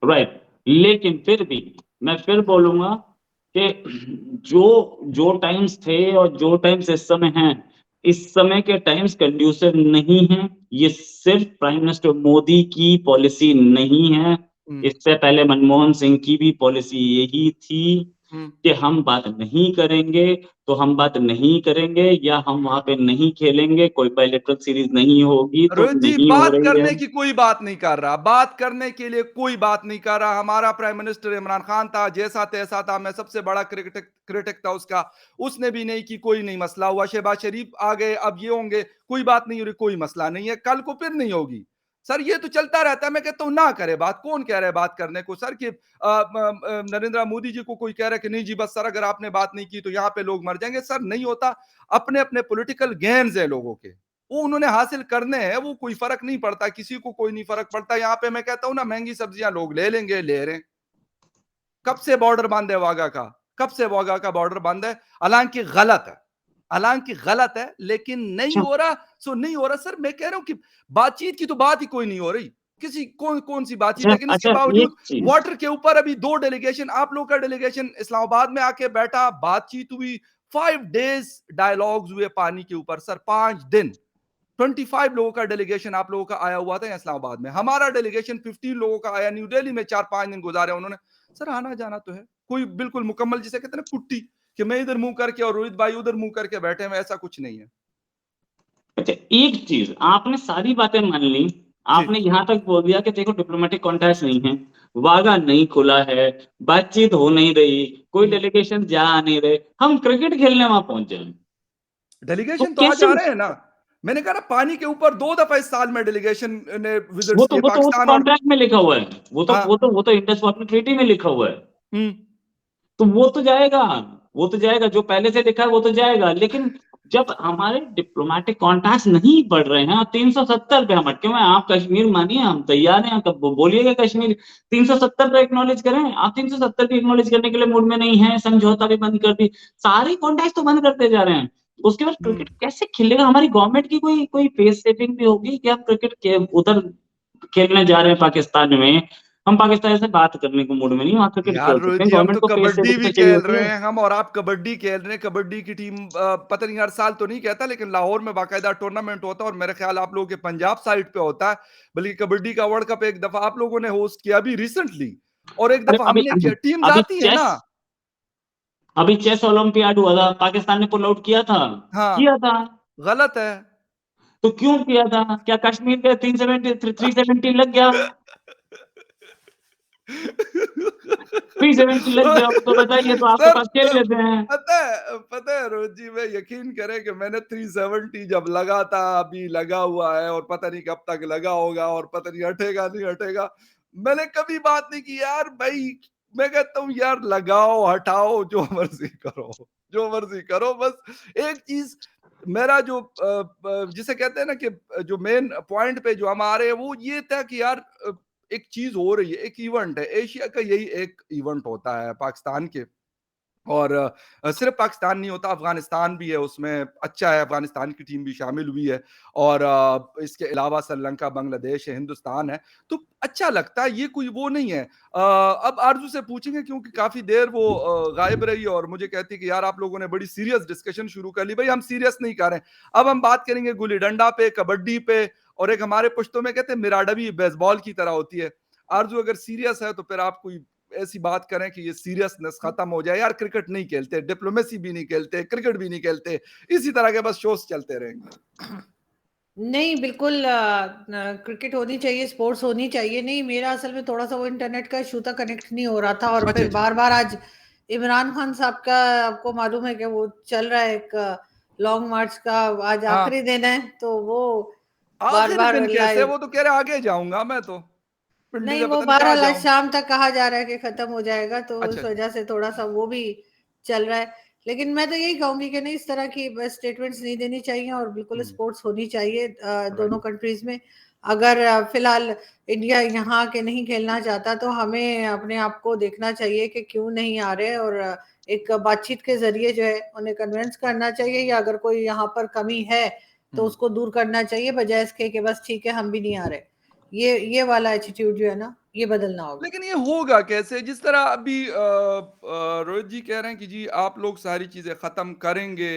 right. लेकिन फिर भी मैं फिर बोलूंगा कि जो जो टाइम्स थे और जो टाइम्स इस समय हैं, इस समय के टाइम्स कंड्यूसिव नहीं है। ये सिर्फ प्राइम मिनिस्टर मोदी की पॉलिसी नहीं है, इससे पहले मनमोहन सिंह की भी पॉलिसी यही थी कि हम बात नहीं करेंगे तो हम बात नहीं करेंगे, या हम वहां पे नहीं खेलेंगे, कोई बायलैटरल सीरीज नहीं होगी तो रोहित जी नहीं हो बात रही है। करने की कोई बात नहीं कर रहा, बात करने के लिए कोई बात नहीं कर रहा। हमारा प्राइम मिनिस्टर इमरान खान था, जैसा तैसा था। मैं सबसे बड़ा क्रिटिक था उसका। उसने भी नहीं की, कोई नहीं मसला हुआ। शहबाज शरीफ आ गए, अब ये होंगे, कोई बात नहीं हो रही, कोई मसला नहीं है। कल को फिर नहीं होगी। सर ये तो चलता रहता है। मैं कहता हूं ना करे बात। कौन कह रहा है बात करने को सर? कि नरेंद्र मोदी जी को कोई कह रहा है कि नहीं जी बस सर अगर आपने बात नहीं की तो यहाँ पे लोग मर जाएंगे। सर नहीं होता। अपने अपने पॉलिटिकल गेम्स है लोगों के, वो उन्होंने हासिल करने हैं। वो कोई फर्क नहीं पड़ता, किसी को कोई नहीं फर्क पड़ता। यहाँ पे मैं कहता हूं ना, महंगी सब्जियां लोग ले लेंगे, ले रहे हैं। कब से बॉर्डर बंद है वाघा का? कब से वाघा का बॉर्डर बंद है? हालांकि गलत है, हालांकि गलत है, लेकिन नहीं हो रहा। सो नहीं हो रहा सर। मैं कह रहा हूं कि बातचीत की तो बात ही कोई नहीं हो रही। किसी कौन कौन सी बातचीत? लेकिन इसके अच्छा, बावजूद एक चीज वाटर के ऊपर अभी 2 डेलीगेशन, आप लोग का डेलीगेशन इस्लामाबाद में आके बैठा, बातचीत हुई। 5 डेज डायलॉग्स हुए पानी के ऊपर सर, 5 दिन। 25 लोगों का डेलीगेशन आप लोगों का आया हुआ था इस्लामाबाद में। हमारा डेलीगेशन 15 लोगों का आया, न्यू दिल्ली में 4-5 दिन गुजारे उन्होंने। सर आना जाना तो है, कोई बिल्कुल मुकम्मल जिसे कहते हैं ना पुट्टी, कि मैं इधर मुंह करके और रोहित भाई उधर मुंह करके बैठे हैं, ऐसा कुछ नहीं है। अच्छा, एक चीज आपने सारी बातें मान ली, आपने यहाँ तक बोल दिया कि देखो डिप्लोमेटिक कॉन्टैक्ट नहीं है, वागा नहीं खुला है, बातचीत हो नहीं रही, कोई डेलीगेशन जा नहीं रहे, हम क्रिकेट खेलने वहां पहुंच जाए डेलीगेशन तो आ कैसे? जा रहे हैं ना। मैंने कहा ना, पानी के ऊपर 2 दफा इस साल में डेलीगेशन ने विजिट्स किए वो तो पाकिस्तान और कॉन्ट्रैक्ट में लिखा हुआ है, हाँ। वो तो इंडस वाटर ट्रीटी में लिखा हुआ है, हम्म। तो वो तो जाएगा, वो तो जाएगा, जो पहले से लिखा है वो तो जाएगा। लेकिन जब हमारे डिप्लोमेटिक कॉन्टैक्ट नहीं बढ़ रहे हैं और 370 पे हम अटके हुए हैं, आप कश्मीर मानिए, हम तैयार हैं, कब बोलिएगा कश्मीर 370 पे एक्नॉलेज करें, आप 370 पे एक्नॉलेज करने के लिए मूड में नहीं है, समझौता भी बंद कर दी, सारे कॉन्टैक्ट तो बंद करते जा रहे हैं। उसके बाद क्रिकेट कैसे खेलेगा? हमारी गवर्नमेंट की कोई फेस सेटिंग भी होगी कि हम क्रिकेट के उधर खेलने जा रहे हैं पाकिस्तान में, हम पाकिस्तान से बात करने को मूड में नहीं, वहां क्रिकेट यार खेल रोहित सकते हैं, जी, हम गवर्नमेंट तो को फेस कबड्डी सेटिंग भी तो चाहिए खेल होती रहे है। हैं, हम और आप कबड्डी खेल रहे हैं। कबड्डी की टीम पता नहीं, हर साल तो नहीं कहता, लेकिन लाहौर में बाकायदा टूर्नामेंट होता है और मेरे ख्याल आप लोगों के पंजाब साइड पे होता है। बल्कि कबड्डी का वर्ल्ड कप एक दफा आप लोगों ने होस्ट किया अभी रिसेंटली, और एक अरे दफा अभी हमने किया। टीम अभी जाती है चेस ना। अभी चेस ओलंपियाड हुआ था, पाकिस्तान ने पुल आउट किया था, हाँ, किया था, गलत है। तो क्यों किया था? क्या कश्मीर पे 370 लग गया? 370 लग गया हो तो बताइए, तो आपके सर, पास खेल लेते हैं। पता है रोहित जी, मैं यकीन करें कि मैंने 370 जब लगा था, अभी लगा हुआ है और पता नहीं कब तक लगा होगा, और पता नहीं हटेगा नहीं हटेगा। मैंने कभी बात नहीं की यार भाई। मैं कहता हूँ यार, लगाओ हटाओ जो मर्जी करो, जो मर्जी करो, बस एक चीज मेरा जो जिसे कहते हैं ना कि जो मेन पॉइंट पे जो हम आ रहे हैं, वो ये था कि यार एक चीज हो रही है, एक इवेंट है, एशिया का यही एक इवेंट होता है पाकिस्तान के। और सिर्फ पाकिस्तान नहीं होता, अफगानिस्तान भी है उसमें। अच्छा है, अफगानिस्तान की टीम भी शामिल हुई है, और इसके अलावा श्रीलंका, बांग्लादेश है, हिंदुस्तान है। तो अच्छा लगता है, ये कोई वो नहीं है। अब आरजू से पूछेंगे, क्योंकि काफी देर वो गायब रही और मुझे कहती कि यार आप लोगों ने बड़ी सीरियस डिस्कशन शुरू कर ली। भाई हम सीरियस नहीं कर रहे हैं। अब हम बात करेंगे गुल्ली डंडा पे, कबड्डी पे, और एक हमारे पुश्तों में कहते हैं मिराडवी, बेसबॉल की तरह होती है। आरजू अगर सीरियस है तो फिर आप कोई ऐसी बात करें कि ये सीरियसनेस खत्म हो जाए। यार क्रिकेट नहीं खेलते, डिप्लोमेसी भी नहीं खेलते, क्रिकेट भी नहीं खेलते, इसी तरह के बस शोज चलते रहेंगे। नहीं, बिल्कुल क्रिकेट होनी चाहिए, स्पोर्ट्स होनी चाहिए। नहीं, मेरा असल में थोड़ा सा वो इंटरनेट का इशू था, कनेक्ट नहीं हो रहा था, और अच्छा फिर अच्छा। बार बार आज इमरान खान साहब का, आपको मालूम है कि वो चल रहा है एक लॉन्ग मार्च का, आज हाँ, आखिरी दिन है, तो वो बार आखिरी बार दिन कैसे? लाइव, वो तो कह रहे आगे जाऊंगा मैं तो, पिंडी नहीं से वो पता नहीं कहाँ 12 जाऊं। शाम तक कहा जा रहा है कि खत्म हो जाएगा, तो अच्छा इस अच्छा। वजह से थोड़ा सा वो भी चल रहा है। लेकिन मैं तो यही कहूंगी कि नहीं, इस तरह की स्टेटमेंट्स नहीं देनी चाहिए, और बिल्कुल स्पोर्ट्स होनी चाहिए दोनों कंट्रीज में। अगर फिलहाल इंडिया यहाँ के नहीं खेलना चाहता, तो हमें अपने आप को देखना चाहिए कि क्यों नहीं आ रहे, और एक बातचीत के जरिए जो है उन्हें कन्विंस करना चाहिए, या अगर कोई यहाँ पर कमी है तो उसको दूर करना चाहिए, बजाय इसके कि बस ठीक है हम भी नहीं आ रहे। ये वाला एटीट्यूड जो है ना, ये बदलना होगा। लेकिन ये होगा कैसे? जिस तरह अभी रोहित जी कह रहे हैं कि जी आप लोग सारी चीजें खत्म करेंगे।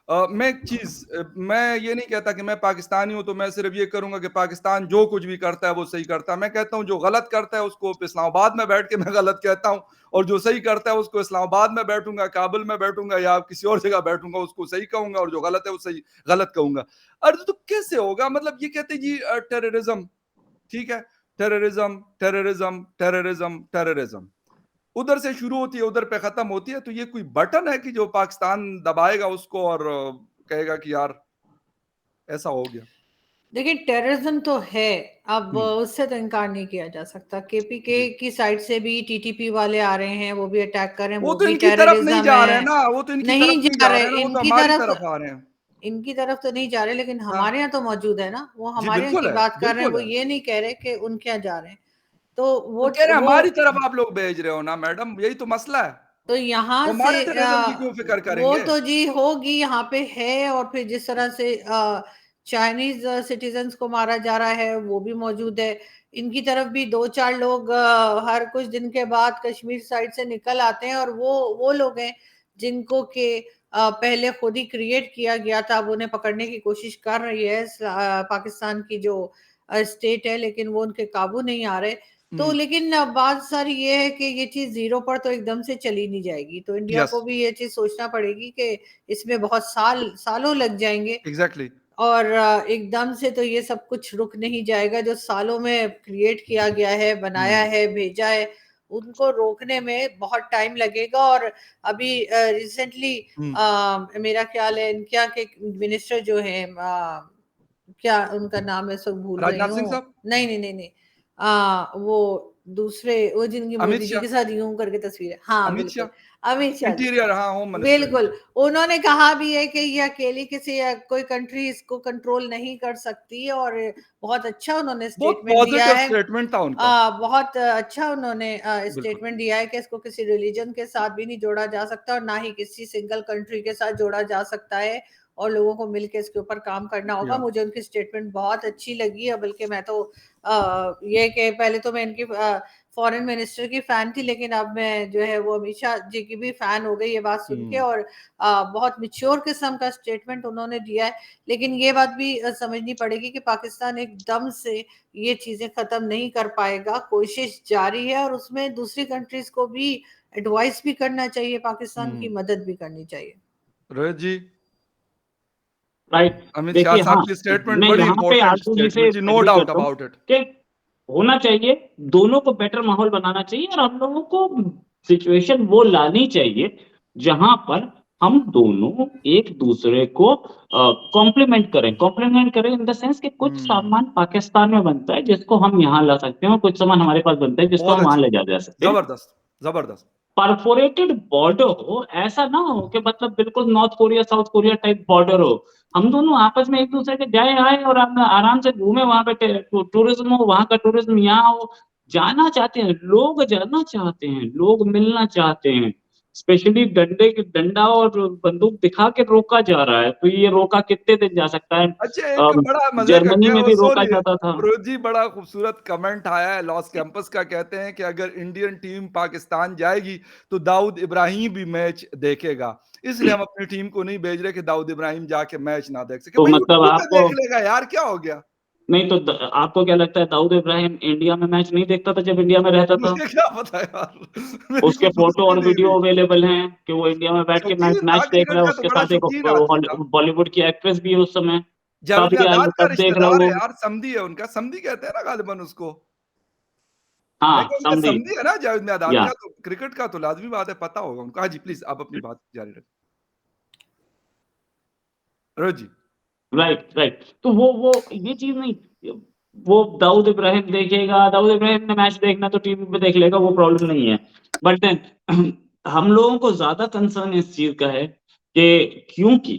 मैं एक चीज, मैं ये नहीं कहता कि मैं पाकिस्तानी हूं तो मैं सिर्फ ये करूंगा कि पाकिस्तान जो कुछ भी करता है वो सही करता है। मैं कहता हूं जो गलत करता है उसको इस्लामाबाद में बैठ के मैं गलत कहता हूं, और जो सही करता है उसको इस्लामाबाद में बैठूंगा, काबुल में बैठूंगा, या किसी और जगह बैठूंगा, उसको सही कहूंगा, और जो गलत है वो सही गलत कहूंगा। अरे तो कैसे होगा? मतलब ये कहते जी टेररिज्म, ठीक है, टेररिज्म टेररिज्म टेररिज्म टेररिज्म, उधर से शुरू होती है उधर पे खत्म होती है। तो ये कोई बटन है कि जो पाकिस्तान दबाएगा उसको और कहेगा कि यार ऐसा हो गया? देखिए, टेररिज्म तो है, अब हम्म। उससे तो इनकार नहीं किया जा सकता। केपीके जी। की साइड से भी टीटीपी वाले आ रहे हैं, वो भी अटैक कर रहे हैं, वो वो तो भी इनकी तरफ नहीं टेररिज्म जा रहे हैं है। ना, वो तो इनकी नहीं तरफ नहीं जा जा रहे, रहे हैं ना, वो तो इनकी हमारी तरफ, तरफ आ रहे हैं। इनकी तरफ तो नहीं जा रहे, लेकिन हाँ। हमारे यहाँ तो मौजूद है ना, वो जी हमारे यहाँ बिल्कुल की है, बात कर रहे हैं, बिल्कुल वो है। ये नहीं कह रहे कि उनके यहाँ जा रहे हैं। तो वो वो कह रहे हैं वो हमारी तरफ आप लोग भेज रहे हो ना मैडम, यही तो मसला है। तो यहाँ वो से हमारे टेररिज्म की क्यों फिक्र वो करेंगे? तो जी होगी, यहाँ पे है, और फिर जिस तरह से चाइनीज सिटीजन्स को मारा जा रहा है, वो भी मौजूद है। इनकी तरफ भी दो चार लोग हर कुछ दिन के बाद कश्मीर साइड से निकल आते हैं, और वो लोग हैं जिनको के पहले खुद ही क्रिएट किया गया था। अब उन्हें पकड़ने की कोशिश कर रही है पाकिस्तान की जो स्टेट है, लेकिन वो उनके काबू नहीं आ रहे। तो लेकिन बात सारी ये है कि ये चीज जीरो पर तो एकदम से चली नहीं जाएगी, तो इंडिया यस, को भी ये चीज सोचना पड़ेगी कि इसमें बहुत सालों लग जाएंगे। एग्जैक्टली। और एकदम से तो ये सब कुछ रुक नहीं जाएगा। जो सालों में क्रिएट किया गया है, बनाया है, भेजा है, उनको रोकने में बहुत टाइम लगेगा। और अभी रिसेंटली मेरा ख्याल है इनके के मिनिस्टर जो है, क्या उनका नाम है, सब भूल गई राजनाथ सिंह हूँ। साहब, नहीं नहीं नहीं नहीं, वो दूसरे, वो जिनकी अमित मोदी जी शाह, के साथ यूं करके तस्वीर है, हाँ अमित बिल्कुल, शाह अमित शाह जी। इंटीरियर, हाँ, होम मिनिस्टर। बिल्कुल, उन्होंने कहा भी है कि ये अकेली किसी कोई कंट्री इसको कंट्रोल नहीं कर सकती। और बहुत अच्छा उन्होंने बहुत स्टेटमेंट दिया पॉजिटिव है। स्टेटमेंट था उनका। बहुत अच्छा उन्होंने बिल्कुल। स्टेटमेंट दिया है कि इसको किसी रिलीजन के साथ भी नहीं जोड़ा जा सकता, और ना ही किसी सिंगल कंट्री के साथ जोड़ा जा सकता है, और लोगों को मिलकर इसके ऊपर काम करना होगा। या मुझे उनकी स्टेटमेंट बहुत अच्छी लगी है। बल्कि मैं तो ये कि पहले तो मैं इनकी फॉरेन मिनिस्टर की फैन थी, लेकिन अब मैं जो है वो अमित शाह जी की भी फैन हो गई ये बात सुन के। और बहुत मिच्योर किस्म का स्टेटमेंट उन्होंने दिया है। लेकिन ये बात भी समझनी पड़ेगी कि पाकिस्तान एकदम से ये चीजें खत्म नहीं कर पाएगा, कोशिश जारी है, और उसमें दूसरी कंट्रीज को भी एडवाइस भी करना चाहिए, पाकिस्तान की मदद भी करनी चाहिए। रोहित जी, राइट। अमित शाह देखिए, साहब हाँ, की स्टेटमेंट मैं बड़ी यहाँ पे इंपॉर्टेंट आरजू जी से स्टेटमेंट जी, नो एग्री डाउट करता हूँ अबाउट इट। कि होना चाहिए, दोनों को बेटर माहौल बनाना चाहिए, और हम लोगों को सिचुएशन वो लानी चाहिए जहां पर हम दोनों एक दूसरे को कॉम्प्लीमेंट करें इन द सेंस कि कुछ सामान पाकिस्तान में बनता है जिसको हम यहाँ ला सकते हैं, और कुछ सामान हमारे पास बनता है जिसको बहुत हम वहां अच्छी, ले जा सकते हैं। जबरदस्त, जबरदस्त। परफोरेटेड बॉर्डर हो, ऐसा ना हो कि मतलब बिल्कुल north Korea south Korea type border हो। हम दोनों आपस में एक दूसरे के जाए आए और आराम से घूमे, वहां पे टूरिज्म हो, वहां का टूरिज्म यहाँ हो। जाना चाहते हैं लोग, जाना चाहते हैं लोग, मिलना चाहते हैं। स्पेशली डंडा और बंदूक दिखा के रोका जा रहा है, तो ये रोका कितने दिन जा सकता है? अच्छा, एक बड़ा मजे का जर्मनी क्या, में वो भी रोका सुनिए, जाता था। रोहित जी, बड़ा खूबसूरत कमेंट आया है लॉस कैंपस का। कहते हैं कि अगर इंडियन टीम पाकिस्तान जाएगी तो दाऊद इब्राहिम भी मैच देखेगा, इसलिए हम अपनी टीम को नहीं भेज रहे कि दाऊद इब्राहिम जाके मैच ना देख सके। तो भाई वो मतलब टीवी पे आपको देख लेगा यार, क्या हो गया? नहीं तो आपको क्या लगता है दाऊद इब्राहिम इंडिया में मैच नहीं देखता था जब इंडिया में रहता था? मुझे क्या पता यार, मेरी उसके कोई फोटो दोस्ती और नहीं वीडियो हुई। अवेलेबल हैं कि वो इंडिया में बैठ के मैच शौकीन था मैच देख रहा क्रिकेट है। का, तो उसके बड़ा साथ एक शौकीन आदमी था। बॉलीवुड की एक्ट्रेस भी है उस समय, जावेद तब मियांदाद का तब देख रहा रिश्तेदार है वो। यार, समधी है उनका, समधी कहते हैं ना गालिबन उसको। है हाँ, कि उनका समझी। समधी है ना जावेद मियांदाद या का, तो क्रिकेट का तो लाजमी बात है, पता होगा उनको। हाँ जी, प्लीज आप अपनी बात जारी रखें रोहित जी। Right right. तो वो ये चीज नहीं, वो दाऊद इब्राहिम देखेगा, दाऊद इब्राहिम ने मैच देखना तो टीवी पे देख लेगा, वो प्रॉब्लम नहीं है। बट देन हम लोगों को ज्यादा कंसर्न इस चीज का है कि क्योंकि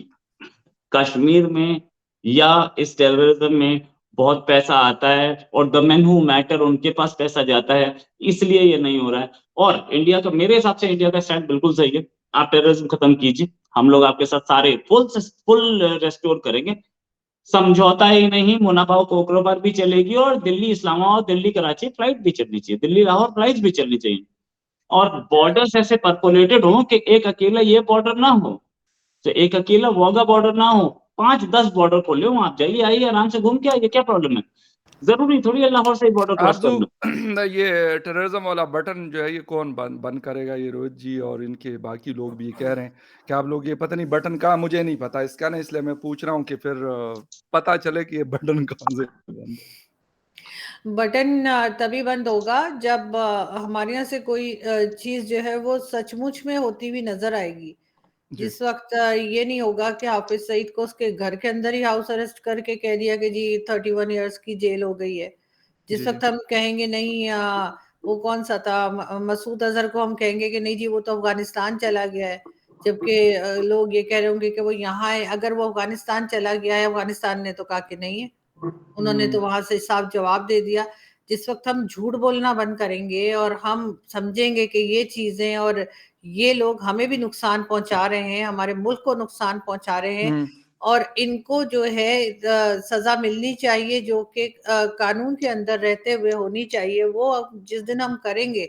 कश्मीर में या इस टेररिज्म में बहुत पैसा आता है, और द मेन हु मैटर उनके पास पैसा जाता है, इसलिए ये नहीं हो रहा है। और इंडिया का, मेरे हिसाब से इंडिया का स्टैंड बिल्कुल सही है। आप टेररिज्म खत्म कीजिए, हम लोग आपके साथ सारे फुल रेस्टोर करेंगे। समझौता ही नहीं, मुनाफा कोकरोबार भी चलेगी, और दिल्ली इस्लामाबाद, दिल्ली कराची फ्लाइट भी चलनी चाहिए, दिल्ली लाहौर फ्लाइट भी चलनी चाहिए। और बॉर्डर्स ऐसे परपोलेटेड हो कि एक अकेला ये बॉर्डर ना हो, तो एक अकेला वाघा बॉर्डर ना हो, 5-10 बॉर्डर खोले हो, आप जाइए आइए आराम से घूम के आइए, क्या प्रॉब्लम है? जरूरी थोड़ी है लाहौर से बॉर्डर क्रॉस आरजू, करना। ये टेररिज्म वाला बटन जो है ये कौन बंद करेगा? ये रोहित जी और इनके बाकी लोग भी ये कह रहे हैं कि आप लोग, ये पता नहीं बटन का, मुझे नहीं पता इसका ना, इसलिए मैं पूछ रहा हूँ कि फिर पता चले कि ये बटन कहाँ से बंद। बटन तभी बंद होगा जब हमारे यहाँ से कोई चीज जो है वो सचमुच में होती हुई नजर आएगी। जी जिस वक्त ये नहीं होगा कि हाफिज सईद को उसके घर के अंदर ही हाउस अरेस्ट करके कह दिया कि जी 31 इयर्स की जेल हो गई है। जी जिस जी। वक्त हम कहेंगे नहीं, वो कौन सा था, मसूद अजहर को हम कहेंगे कि नहीं जी वो तो अफगानिस्तान चला गया है, जबकि लोग ये कह रहे होंगे कि वो यहाँ है। अगर वो अफगानिस्तान चला गया है, अफगानिस्तान ने तो कहा कि नहीं है, उन्होंने तो वहां से साफ जवाब दे दिया। जिस वक्त हम झूठ बोलना बंद करेंगे और हम समझेंगे कि ये चीजें और ये लोग हमें भी नुकसान पहुंचा रहे हैं, हमारे मुल्क को नुकसान पहुंचा रहे हैं, और इनको जो है सजा मिलनी चाहिए जो कि कानून के अंदर रहते हुए होनी चाहिए, वो अब जिस दिन हम करेंगे।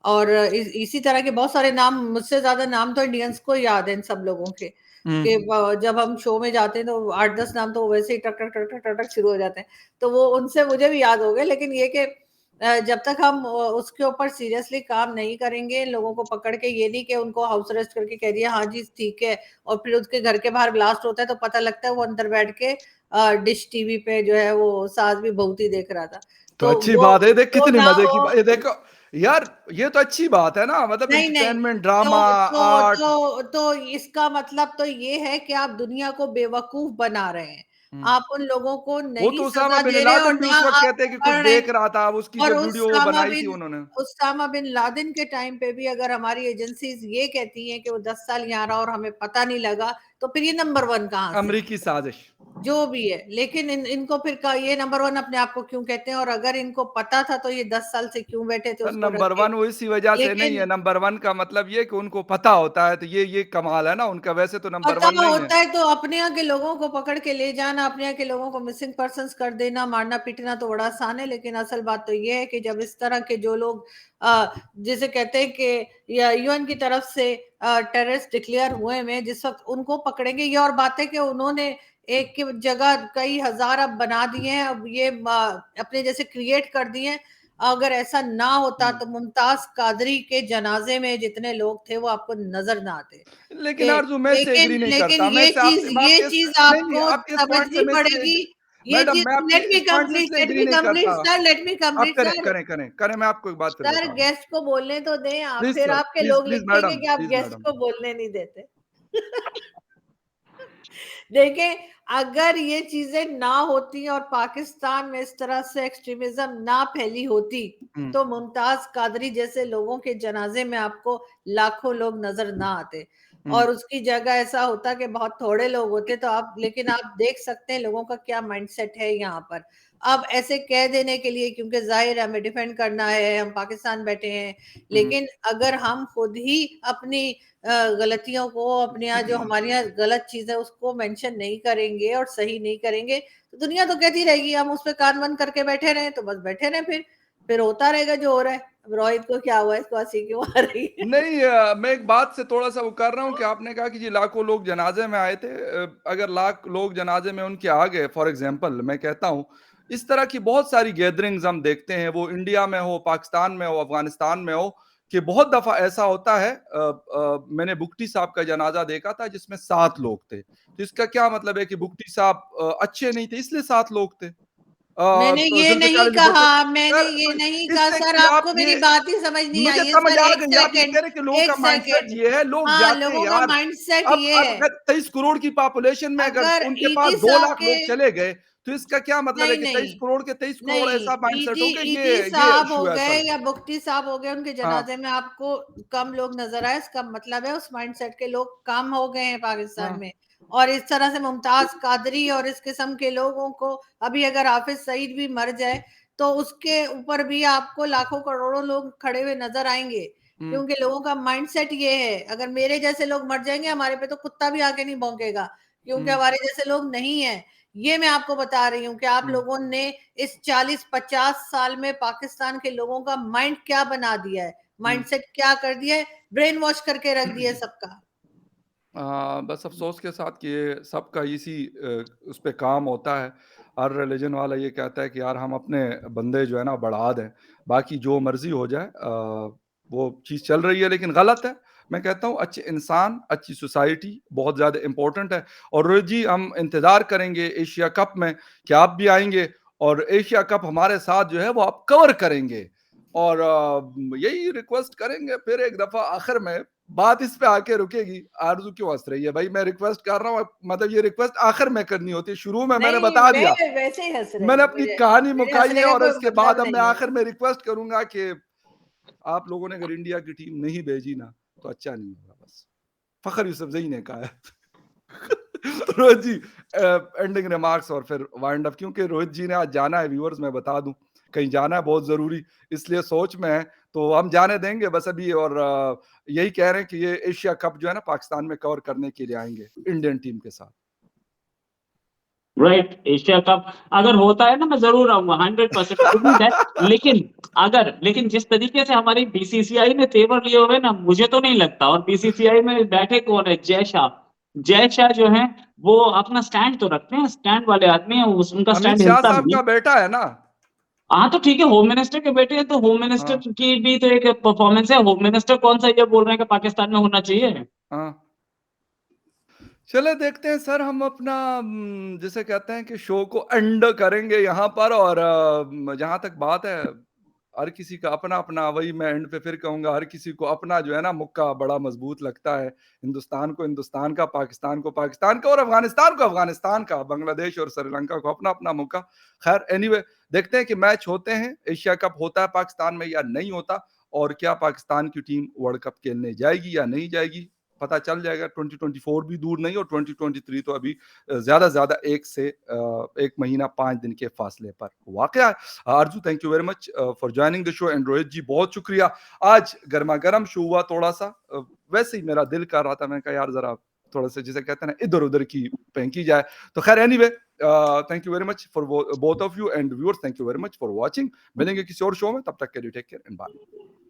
और इसी तरह के बहुत सारे नाम, मुझसे ज्यादा नाम तो इंडियंस को याद है इन सब लोगों के, कि जब हम शो में जाते हैं तो 8-10 नाम तो वैसे ही टक टक टक टक टक टक शुरू हो जाते हैं, तो वो उनसे मुझे भी याद हो गए। लेकिन ये कि जब तक हम उसके ऊपर सीरियसली काम नहीं करेंगे, लोगों को पकड़ के, ये नहीं कि उनको हाउस अरेस्ट करके कह दिया हाँ जी ठीक है, और फिर उसके घर के बाहर ब्लास्ट होता है तो पता लगता है वो अंदर बैठ के डिश टीवी पे जो है वो सास भी बहुती देख रहा था। तो तो अच्छी वो बात है, देख वो कितनी ना मजे की हो। ये देखो यार, ये तो अच्छी बात है ना, मतलब नहीं नहीं, एंटरटेनमेंट, ड्रामा, आर्ट। तो इसका मतलब तो ये है कि आप दुनिया को बेवकूफ बना रहे हैं। आप उन लोगों को वो नहीं तो उसामा सजा बिन दे रहे और लादेन भी ना उस वक्त आप कहते हैं कि कुछ पकड़ रहे हैं। देख रहा था, अब उसकी और जो वीडियो बनाई थी उन्होंने। उसामा बिन लादेन के टाइम पे भी अगर हमारी एजेंसीज ये कहती हैं कि वो 10 साल यहाँ रहा और हमें पता नहीं लगा, तो फिर ये नंबर 1 कहाँ से? अमेरिकी साजिश। जो भी है, लेकिन इनको फिर ये नंबर 1 अपने आप को क्यों कहते हैं? और अगर इनको पता था तो ये 10 साल से क्यों बैठे थे उसको ढक नंबर के? 1 वो इसी वजह से नहीं है, लेकिन नंबर 1 का मतलब ये कि उनको पता होता है, तो ये कमाल है ना उनका, वैसे तो नंबर पता 1 नहीं है। होता है तो अपने यहाँ के लोगों को पकड़ के ले जाना, अपने यहाँ के लोगों को मिसिंग पर्सन्स कर देना, मारना पीटना तो बड़ा आसान है, लेकिन असल बात तो ये है कि जब इस तरह के जो लोग जिसे कहते हैं कि यूएन की तरफ से टेररिस्ट डिक्लेयर हुए में, जिस वक्त उनको पकड़ेंगे, ये और बात है कि उन्होंने एक की जगह कई हजार अब बना दिए हैं, अब ये अपने जैसे क्रिएट कर दिए हैं। अगर ऐसा ना होता तो मुमताज कादरी के जनाजे में जितने लोग थे वो आपको नजर ना आते। लेकिन आरज़ू मैं इससे एग्री नहीं लेकिन करता, मैं इससे आपकी बात ये के चीज नहीं, नहीं, आपको आपके इस पॉइंट से समझनी मैं इसलिए पड़ेगी। ये मैडम चीज, मैं आपके इस पॉइंट से इसलिए लेट एग्री मी नहीं कंप्लीट करता। सर, लेट मी आप कंप्लीट करें, सर। करें, करें, करें, मैं आपको एक बात फिर सर, बता रहा हूँ। गेस्ट को बोलने तो दें आप, प्लीज़ फिर सर, आपके प्लीज़, लोग प्लीज़ लिखेंगे मैडम, कि आप प्लीज़ गेस्ट मैडम। को बोलने नहीं देते। देखें, अगर ये चीजें ना होती और पाकिस्तान में इस तरह से एक्सट्रीमिज्म ना फैली होती, तो मुमताज कादरी जैसे लोगों के जनाजे में आपको लाखों लोग नजर ना आते, और उसकी जगह ऐसा होता कि बहुत थोड़े लोग होते। तो आप, लेकिन आप देख सकते हैं लोगों का क्या माइंडसेट है यहाँ पर। अब ऐसे कह देने के लिए, क्योंकि जाहिर है हमें डिफेंड करना है, हम पाकिस्तान बैठे हैं, लेकिन अगर हम खुद ही अपनी गलतियों को, अपने यहाँ जो हमारे यहाँ गलत चीज है उसको मेंशन नहीं करेंगे और सही नहीं करेंगे, तो दुनिया तो कहती रहेगी, हम उस पर कान बंद करके बैठे रहे, तो बस बैठे रहे, फिर होता रहेगा जो हो रहा है। अब रोहित को क्या हुआ, इसको हंसी क्यों आ रही है? नहीं मैं एक बात से थोड़ा सा वो कर रहा हूँ कि आपने कहा कि जी लाखों लोग जनाजे में आए थे, अगर लाख लोग जनाजे में उनके आ गए, फॉर एग्जांपल मैं कहता हूँ, इस तरह की बहुत सारी गैदरिंग्स हम देखते हैं, वो इंडिया में हो, पाकिस्तान में हो, अफगानिस्तान में हो, कि बहुत दफा ऐसा होता है। मैंने बुकटी साहब का जनाजा देखा था जिसमें 7 लोग थे, तो इसका क्या मतलब है कि बुकटी साहब अच्छे नहीं थे इसलिए 7 लोग थे? मैंने तो ये नहीं जुल्फिकार अली भुट्टो, कहा, मैंने सर ये तो नहीं कहा इससे सर, कि आप आपको ये, मेरी बात ही समझ नहीं मुझे आई है समझ सर। आ एक गई, आप ये सेकंड, कह रहे हैं कि लोगों एक का माइंडसेट सेकंड। ये है, लोग हाँ, जाते हैं लोगों का यार। माइंडसेट अब ये अब है। अगर 23 करोड़ की पॉपुलेशन में अगर अगर उनके पास ईटी 2 साहब लाख के, लोग चले गए, तो इसका क्या मतलब है नहीं कि नहीं 23 करोड़ के 23 करोड़ नहीं, ऐसा माइंडसेट हो कि ईटी ये साहब हो इशू है गए असल। या बुख्ती साहब हो गए, उनके हाँ, जनाजे में आपको कम लोग नजर आए, इसका मतलब है उस माइंडसेट के लोग कम हो गए हैं पाकिस्तान हाँ, में। और इस तरह से मुमताज कादरी और इस किस्म के लोगों को, अभी अगर हाफिज सईद भी मर जाए तो उसके ऊपर भी आपको लाखों करोड़ों लोग खड़े हुए नजर आएंगे, क्योंकि लोगों का माइंडसेट ये है, अगर मेरे जैसे लोग मर जाएंगे हमारे पे तो कुत्ता भी आके नहीं भौंकेगा, क्योंकि हमारे जैसे लोग नहीं है। ये मैं आपको बता रही हूँ कि आप लोगों ने इस 40-50 साल में पाकिस्तान के लोगों का माइंड क्या बना दिया है, माइंडसेट क्या कर दिया है, ब्रेन वॉश करके रख दिया है सबका। बस अफसोस के साथ कि ये सबका इसी उस पे काम होता है। हर रिलीजन वाला ये कहता है कि यार हम अपने बंदे जो है ना बढ़ा दें, बाकी जो मर्जी हो जाए, वो चीज़ चल रही है लेकिन गलत है। मैं कहता हूँ अच्छे इंसान, अच्छी सोसाइटी बहुत ज़्यादा इंपॉर्टेंट है। और रोहित जी, हम इंतज़ार करेंगे एशिया कप में कि आप भी आएंगे और एशिया कप हमारे साथ जो है वो आप कवर करेंगे, और यही रिक्वेस्ट करेंगे फिर एक दफ़ा आखिर में। बात इस पे आके रुकेगी। आरज़ू क्यों हँस रही है? भाई मैं रिक्वेस्ट कर रहा हूँ, मतलब ये रिक्वेस्ट आखिर में करनी होती है, शुरू में मैंने नहीं, बता दिया। मैं वैसे ही हंस रही मैंने हूँ, अपनी मुझे कहानी मेरे मुकाई है हंसने का और कोई इसके बाद मतलब अब मैं नहीं है। आखिर में रिक्वेस्ट करूँगा कि आप लोगों ने अगर इंडिया की टीम नहीं भेजी ना, तो अच्छा नहीं होगा बस। फ़खर यूसुफ़ज़ई ने कहा है। रोहित जी, एंडिंग रिमार्क्स और फिर वाइंड अप, क्योंकि रोहित जी ने आज जाना है, व्यूअर्स मैं बता दूं, कहीं जाना है बहुत जरूरी, इसलिए सोच में है, तो हम जाने देंगे बस अभी। और यही कह रहे हैं कि ये एशिया कप जो है ना पाकिस्तान में कवर करने के लिए आएंगे इंडियन टीम के साथ। राइट, एशिया कप अगर होता है ना मैं जरूर आऊंगा, 100% उम्मीद है। लेकिन जिस तरीके से हमारी बीसीसीआई ने तेवर लिए हुए ना, मुझे तो नहीं लगता। और बीसीसीआई में बैठे कौन है? जय शाह जो है वो अपना स्टैंड तो रखते हैं, स्टैंड वाले आदमी है, उनका अमित स्टैंड शाह हिलता साहब नहीं। का बेटा है ना। हाँ तो ठीक है, होम मिनिस्टर के बेटे हैं तो होम मिनिस्टर हाँ, की भी तो एक परफॉर्मेंस है। होम मिनिस्टर कौन सा ये बोल रहे हैं कि पाकिस्तान में होना चाहिए? हाँ, चले देखते हैं सर, हम अपना जिसे कहते हैं कि शो को एंड करेंगे यहाँ पर। और जहाँ तक बात है, हर किसी का अपना-अपना, वही मैं एंड पे फिर कहूँगा, हर किसी को अपना जो है ना मुक्का बड़ा मजबूत लगता है। हिंदुस्तान को हिंदुस्तान का, पाकिस्तान को पाकिस्तान का और अफ़गानिस्तान को अफ़गानिस्तान का, बांग्लादेश और श्रीलंका को अपना-अपना मुक्का। ख़ैर एनीवे, देखते हैं कि मैच होते हैं, एशिया कप होता है पाकिस्तान में या नहीं होता, और क्या पाकिस्तान की टीम वर्ल्ड कप खेलने जाएगी या नहीं जाएगी, पता चल जाएगा। 2024 भी दूर नहीं, और 2023 तो अभी ज़्यादा से ज़्यादा 1 महीना 5 दिन के फासले पर वाक़या है। Arzoo, thank you very much for joining the show, and Rohit ji बहुत शुक्रिया। आज गरमा-गरम शो हुआ थोड़ा-सा, वैसे ही मेरा दिल कर रहा था, मैंने कहा यार ज़रा थोड़ा-सा जिसे कहते हैं ना इधर-उधर की फेंकी जाए। तो खैर anyway, thank you very much for both of you, and viewers thank you very much for watching. मिलेंगे किसी और शो में, तब तक के लिए टेक केयर एंड बाय।